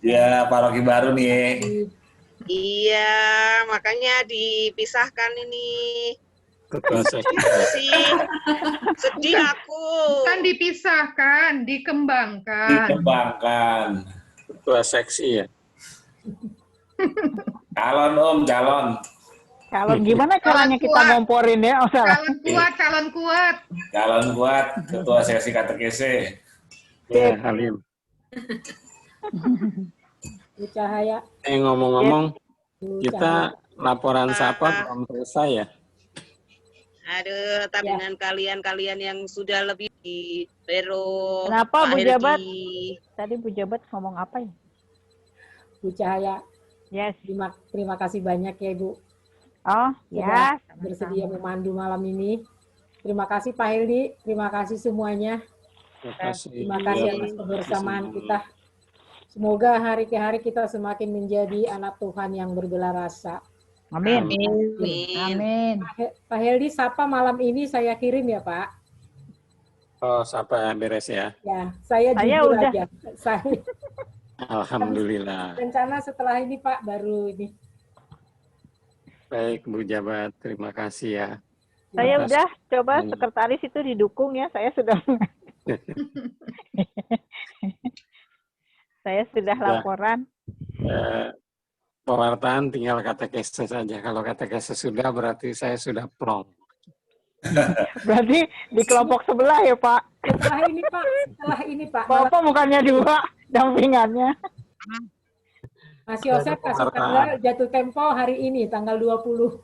Ya, paroki baru nih. Iya, makanya dipisahkan ini. Sedih aku. Bukan dipisahkan, dikembangkan. Dikembangkan. Ketua seksi ya. Calon Om, calon. Calon gimana caranya kita ngomporin ya? Oh, salah. Calon kuat, calon kuat. Calon kuat, ketua seksi katekese. Ya, Halim. Bu Cahaya. Ngomong-ngomong, kita laporan sapa belum selesai ya? Aduh, tapi dengan kalian-kalian yang sudah lebih di Vero. Kenapa Bu Jabat? Tadi Bu Jabat ngomong apa ya? Bu Cahaya. Yes. Terima kasih banyak ya Ibu. Oh, ya. Bersedia memandu malam ini. Terima kasih Pak Heldi. Terima kasih semuanya. Terima kasih atas kebersamaan kita. Semoga hari ke hari kita semakin menjadi anak Tuhan yang berbelah rasa. Amin. Amin. Pak Heldi, sapa malam ini saya kirim ya Pak. Oh, sapa beres ya. Ya, saya jujur udah. aja. Saya Alhamdulillah. rencana setelah ini Pak baru ini. Baik Bu Jabat, terima kasih ya. Saya udah coba sekretaris itu didukung ya. Saya sudah saya sudah laporan. Pewartaan tinggal katekese saja. Kalau katekese sudah berarti saya sudah plong. Berarti di kelompok sebelah ya Pak? Setelah ini Pak. Bapak bukannya dua dampingannya. Mas Yosef kasih tanggal jatuh tempo hari ini, tanggal 20.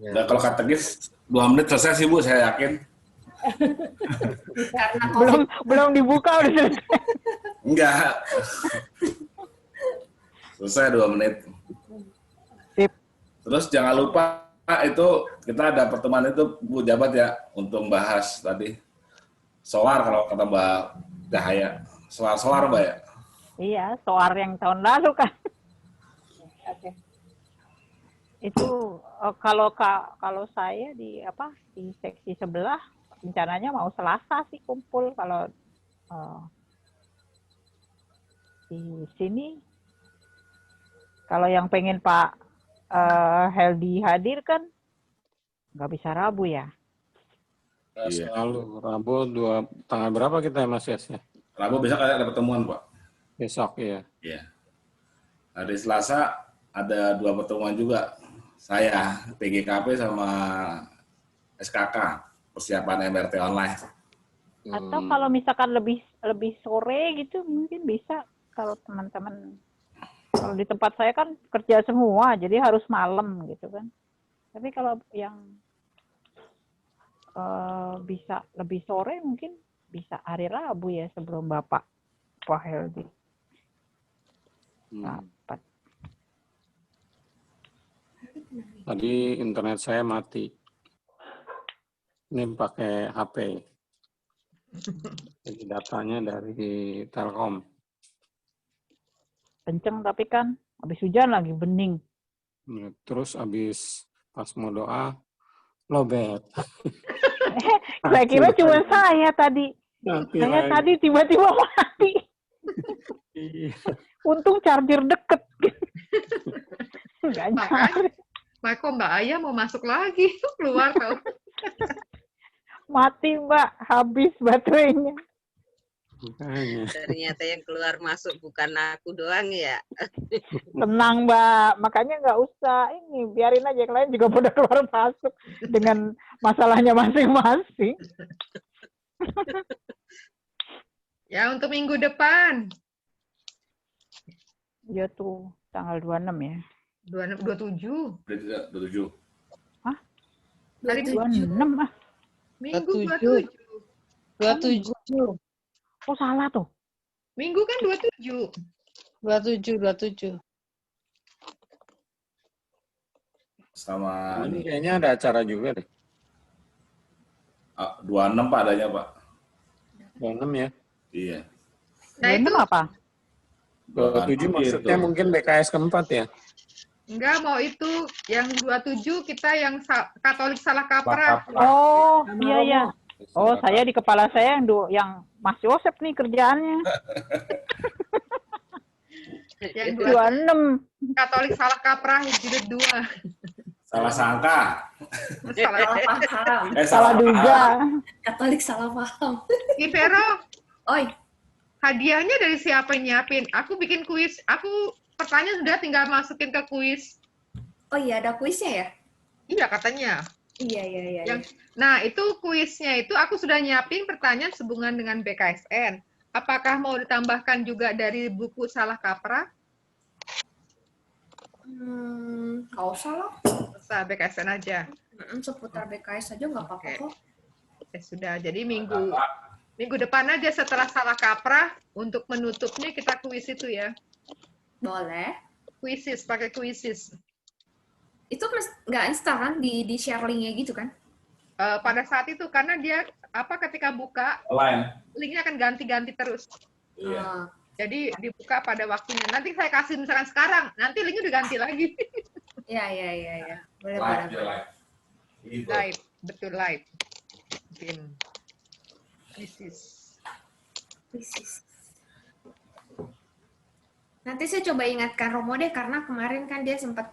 Nah, kalau katekis 2 menit selesai sih Bu, saya yakin. belum dibuka udah selesai. Enggak. Selesai 2 menit. Sip. Terus jangan lupa itu kita ada pertemuan itu Bu Jabat ya untuk membahas tadi solar kalau kata Mbak Cahaya. Solar Mbak ya? Iya, solar yang tahun lalu kan. Oke. Itu kalau saya di seksi sebelah rencananya mau Selasa sih kumpul, kalau di sini kalau yang pengen Pak Heldi hadir kan nggak bisa Rabu ya. Selalu Rabu tanggal berapa kita Mas Yas ya? Rabu besok ada pertemuan Pak. Besok ya. Iya. Hari Selasa ada 2 pertemuan juga. Saya PGKP sama SKK persiapan MRT online. Atau kalau misalkan lebih sore gitu mungkin bisa, kalau teman-teman. Kalau di tempat saya kan kerja semua, jadi harus malam gitu kan. Tapi kalau yang bisa lebih sore mungkin bisa hari Rabu ya, sebelum Bapak Pak Heldi. Dapat. Tadi internet saya mati. Ini pakai HP. Jadi datanya dari Telkom. Kenceng tapi kan habis hujan lagi bening. Terus habis pas mau doa, lobet. Saya kira cuma saya tadi. Saya tadi tiba-tiba mati. Untung charger deket. Makanya kok Mbak Aya mau masuk lagi, keluar tahu. Mati Mbak, habis baterainya. Ternyata yang keluar masuk bukan aku doang ya. Tenang Mbak, makanya nggak usah ini, biarin aja yang lain juga pada keluar masuk dengan masalahnya masing-masing. Ya untuk minggu depan. Ya tuh, tanggal 26 ya. 27. 27. Hah? Hari 26 ah. Minggu 27. 27. Oh salah tuh. Minggu kan 27. 27. Sama ini kayaknya ada acara juga deh. 26 Pak adanya Pak. 26 ya? Iya. Nah itu apa? 27 maksudnya itu. mungkin BKS keempat ya? Enggak, mau itu yang 27 kita yang Katolik salah kaprah. Oh, iya ya. Oh, saya di kepala saya yang Mas Yosep nih kerjaannya. Yang 26. Katolik salah kaprah jilid 2. Salah sangka. Salah paham. Salah duga. Katolik salah paham. Vero. Oi. Hadiahnya dari siapa yang nyiapin? Aku bikin kuis. Aku pertanyaan sudah tinggal masukin ke kuis. Oh iya, ada kuisnya ya? Iya katanya. Iya. Nah, itu kuisnya itu aku sudah nyiapin pertanyaan sehubungan dengan BKSN. Apakah mau ditambahkan juga dari buku salah kaprah? Nggak usah lah. Usah BKSN aja. Seputar BKS aja nggak apa-apa kok. Ya sudah, jadi minggu depan aja setelah salah kaprah, untuk menutupnya kita kuis itu ya. Boleh. Kuisis, pakai kuisis. Itu nggak instan kan di share linknya gitu kan? Pada saat itu karena dia ketika buka linknya akan ganti-ganti terus. Iya. Jadi dibuka pada waktunya. Nanti saya kasih misalkan sekarang, nanti linknya udah ganti lagi. Iya. Boleh. Live, betul live. Game. Kuisis. Nanti saya coba ingatkan Romo deh karena kemarin kan dia sempat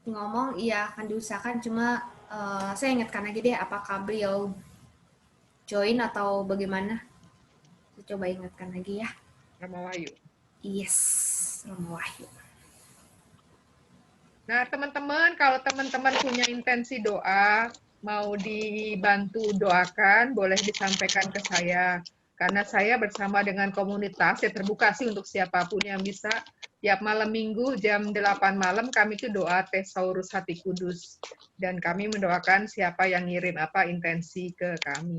ngomong iya akan diusahakan, cuma saya ingatkan aja deh apakah beliau join atau bagaimana. Saya coba ingatkan lagi ya. Romo Wahyu. Yes, Romo Wahyu. Nah, teman-teman, kalau teman-teman punya intensi doa, mau dibantu doakan, boleh disampaikan ke saya. Karena saya bersama dengan komunitas, ya terbuka sih untuk siapapun yang bisa. Tiap malam minggu jam 8 malam kami itu doa Thesaurus Hati Kudus. Dan kami mendoakan siapa yang ngirim intensi ke kami.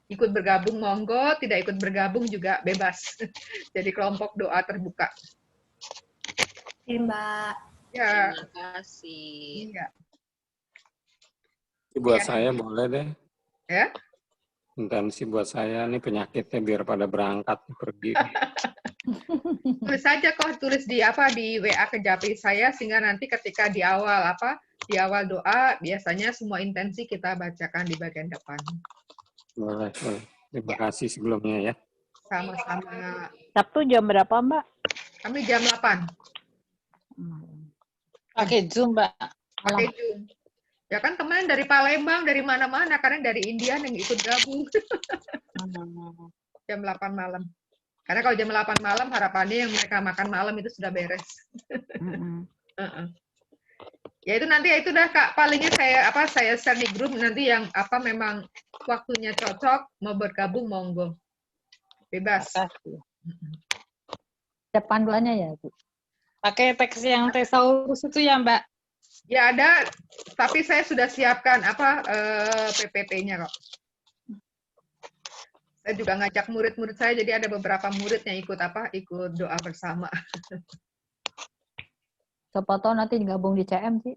Ikut bergabung monggo, tidak ikut bergabung juga bebas. Jadi kelompok doa terbuka. Oke, Mbak. Ya. Terima kasih. Iya. Buat saya boleh deh. Ya? Intensi buat saya nih penyakitnya biar pada berangkat pergi. Tulis saja kok, tulis di WA ke Japri saya sehingga nanti ketika di awal doa biasanya semua intensi kita bacakan di bagian depan. Boleh. Terima kasih sebelumnya ya. Sama-sama. Sabtu jam berapa, Mbak? Kami jam 8. Pakai Zoom, Mbak. Pakai Zoom. Ya kan teman dari Palembang, dari mana-mana, karena dari India yang ikut gabung. Jam 8 malam. Karena kalau jam 8 malam harapannya yang mereka makan malam itu sudah beres. Ya itu nanti itu dah Kak, palingnya saya share di grup nanti yang memang waktunya cocok mau bergabung monggo. Bebas. Ada panduannya ya, Bu? Pakai teks yang Thesaurus itu ya, Mbak? Ya ada, tapi saya sudah siapkan PPT-nya kok. Saya juga ngajak murid-murid saya, jadi ada beberapa murid yang ikut doa bersama. Siapa tahu nanti gabung di CM sih.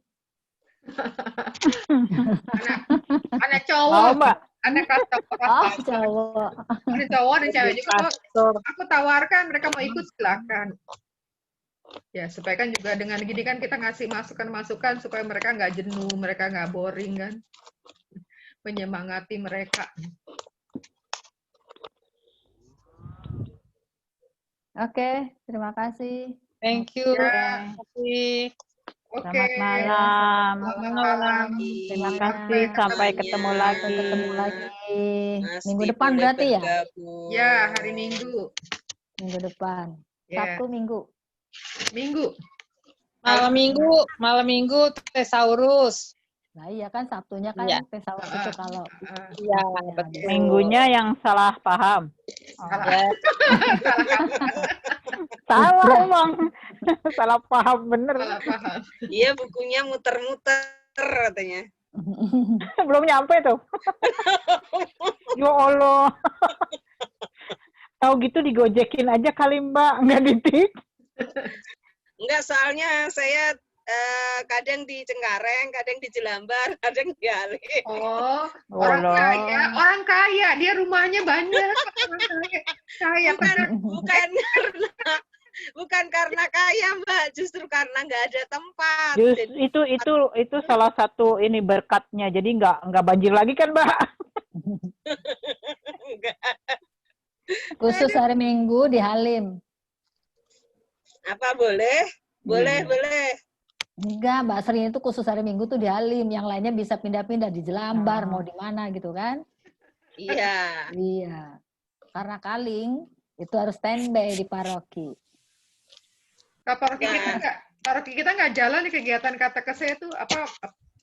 Anak cowok, Ada customer cowok. ada cowok dan cewek juga. Aku tawarkan mereka mau ikut silakan. Ya supaya kan juga dengan gini kan kita ngasih masukan-masukan supaya mereka nggak jenuh, mereka nggak boring kan, menyemangati mereka. Oke, terima kasih. Thank you. Ya. Oke. Selamat malam. Selamat malam. Terima kasih. Sampai ketemu lagi. Minggu depan berarti ya? Ya, hari Minggu. Minggu depan. Ya. Sabtu Minggu. Minggu. Malam Minggu Thesaurus. Nah iya kan Sabtunya kan Iya. Thesaurus itu kalau Iya, betul. Minggunya yang salah paham. Ya. Salah emang. Salah paham bener. Salah paham. Iya, bukunya muter-muter katanya. Belum nyampe tuh. Ya Allah. Tahu gitu digojekin aja kali Mbak, nggak ditik. Enggak, soalnya saya kadang di Cengkareng, kadang di Jelambar, kadang di Halim. Oh, orang kaya, dia rumahnya banyak. Kaya. Bukan karena kaya, Mbak, justru karena nggak ada tempat. Itu salah satu ini berkatnya. Jadi nggak banjir lagi kan, Mbak? Khusus hari Minggu di Halim. Apa boleh? Boleh. Enggak, Mbak Sri itu khusus hari Minggu tuh di Halim. Yang lainnya bisa pindah-pindah di Jelambar, mau di mana gitu kan? Iya. Iya. Karena Kaling itu harus standby di paroki. Paroki kita nggak jalan di kegiatan katekese itu apa?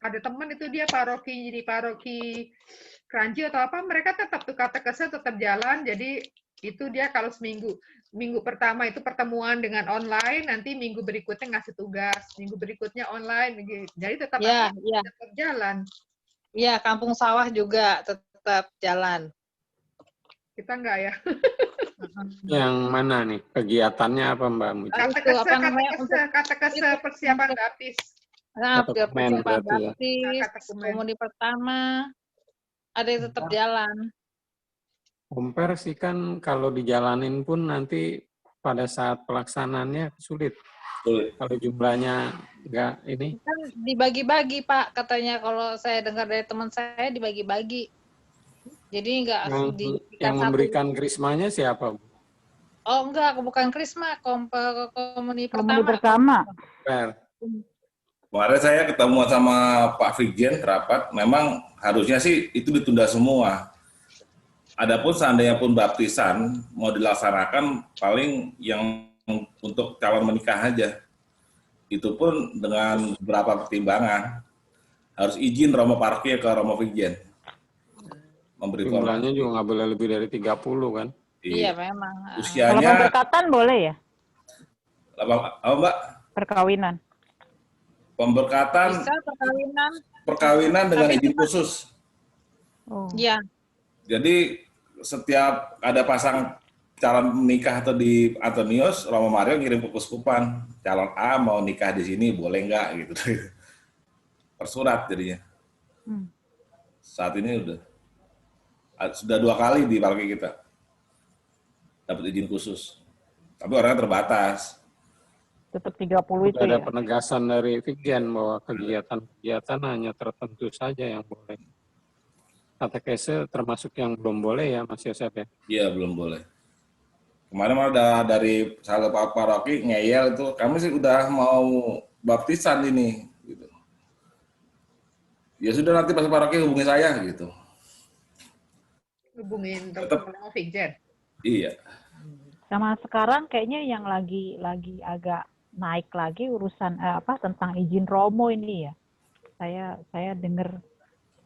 Ada teman itu dia di paroki Kranji atau apa, mereka tetap tuh katekese tetap jalan. Jadi itu dia kalau minggu pertama itu pertemuan dengan online, nanti minggu berikutnya ngasih tugas, minggu berikutnya online, jadi tetap tetap jalan. Iya, Kampung Sawah juga tetap jalan. Kita enggak ya. Yang mana nih kegiatannya apa Mbak Muji? Katekese persiapan baptis. Nah, persiapan berarti baptis, komuni pertama, ada yang tetap jalan. Komper sih kan kalau dijalanin pun nanti pada saat pelaksanaannya sulit. Kalau jumlahnya enggak ini. Kan dibagi-bagi Pak, katanya kalau saya dengar dari teman saya dibagi-bagi. Jadi enggak yang memberikan krismanya siapa? Oh enggak, bukan krisma, komuni pertama. Kemarin saya ketemu sama Pak Vigjen rapat, memang harusnya sih itu ditunda semua. Adapun seandainya pun baptisan mau dilaksanakan paling yang untuk calon menikah aja. Itu pun dengan beberapa pertimbangan. Harus izin Romo Paroki ke Romo Vigjen. Jumlahnya juga nggak boleh lebih dari 30 kan? Iya memang. Usianya. Kalau pemberkatan boleh ya? Apa Mbak? Perkawinan. Pemberkatan. Bisa Perkawinan dengan izin khusus. Iya. Jadi setiap ada pasang calon menikah atau di Antonius, Romo Mario ngirim ke Kuskupan, calon A mau nikah di sini boleh nggak gitu. Persurat jadinya. Saat ini sudah 2 kali di paroki kita dapat izin khusus. Tapi orangnya terbatas. Tetap 30 itu ada ya. Penegasan dari Vigjen bahwa kegiatan hanya tertentu saja yang boleh. Katekese termasuk yang belum boleh ya Mas Yosef ya? Iya, belum boleh. Kemarin ada dari salah Pak Paroki ngeyel itu, kami sih udah mau baptisan ini. Gitu. Ya sudah nanti pas paroki hubungi saya gitu. Hubungin Romo Vigjen. Iya. Sama sekarang kayaknya yang lagi agak naik lagi urusan tentang izin Romo ini ya. Saya dengar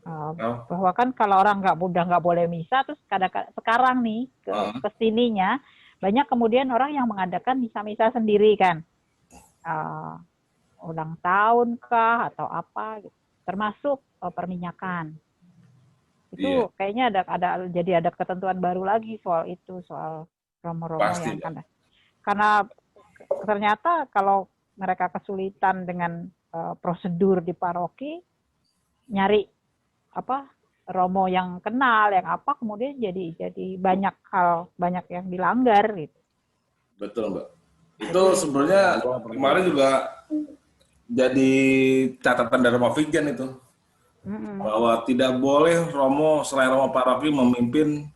bahwa kan kalau orang nggak boleh misa, terus sekarang nih kesininya banyak kemudian orang yang mengadakan misa-misa sendiri kan, ulang tahun kah atau apa, gitu. Termasuk perminyakan. Itu kayaknya jadi ada ketentuan baru lagi soal itu, soal romo-romo yang kan. Karena ternyata kalau mereka kesulitan dengan prosedur di paroki, nyari romo yang kenal, yang apa, kemudian jadi banyak hal, banyak yang dilanggar gitu. Betul, Mbak. Itu sebenarnya kemarin juga jadi catatan dari Romo Vigan itu. Bahwa tidak boleh romo selain romo paroki memimpin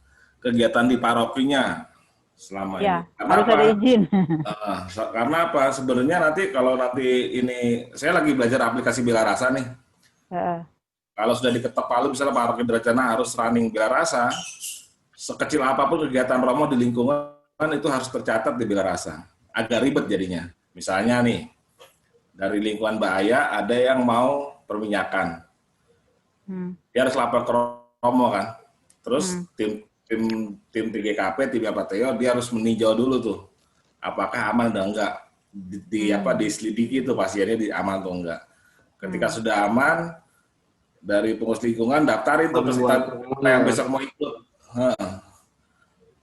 kegiatan di parokinya selama ini. Karena harus ada izin. Karena apa? Sebenarnya nanti kalau nanti ini, saya lagi belajar aplikasi Bela Rasa nih. Kalau sudah diketok palu, misalnya paroki Dracana harus running Bela Rasa, sekecil apapun kegiatan romo di lingkungan itu harus tercatat di Bela Rasa. Agak ribet jadinya. Misalnya nih, dari lingkungan Mbak Aya ada yang mau perminyakan. Dia harus lapor ke romo kan. Terus tim 3KP, tim Apateo, dia harus meninjau dulu tuh apakah aman atau enggak, diselidiki tuh pasiennya aman atau enggak. Ketika sudah aman, dari pengurus lingkungan daftar itu yang besok mau ikut.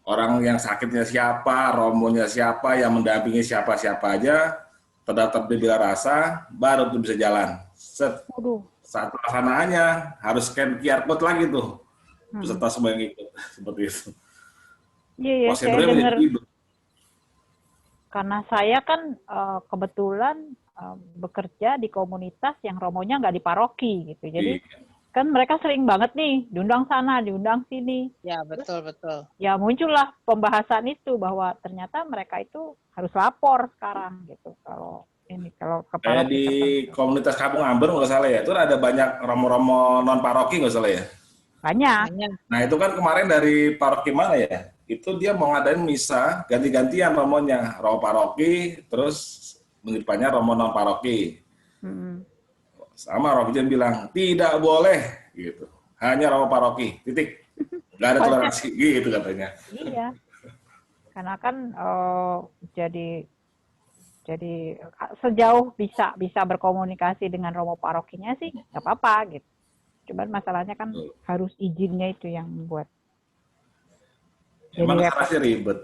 Orang yang sakitnya siapa, romonya siapa, yang mendampingi siapa-siapa aja, terdaftar di Bela Rasa, baru tuh bisa jalan. Saat pelaksanaannya harus scan QR code lagi tuh, peserta semua yang ikut, seperti itu. Iya, saya dengar. Karena saya kan kebetulan bekerja di komunitas yang romonya nggak di paroki gitu, jadi kan mereka sering banget nih diundang sana, diundang sini. Ya, betul. Ya muncullah pembahasan itu bahwa ternyata mereka itu harus lapor sekarang gitu kalau ke paroki. Di komunitas Kampung Amber nggak salah ya, itu ada banyak romo-romo non paroki nggak salah ya. Banyak. Nah itu kan kemarin dari paroki mana ya? Itu dia mau ngadain misa ganti-gantian romonya, romo paroki, terus minggu depannya romo non paroki. Sama Romo Vigan bilang tidak boleh gitu, hanya romo paroki, titik, nggak ada toleransi gitu katanya. Iya, karena kan jadi sejauh bisa berkomunikasi dengan romo parokinya sih nggak apa-apa gitu. Cuman masalahnya kan harus izinnya itu yang membuat. Emang sekarang sih ribet.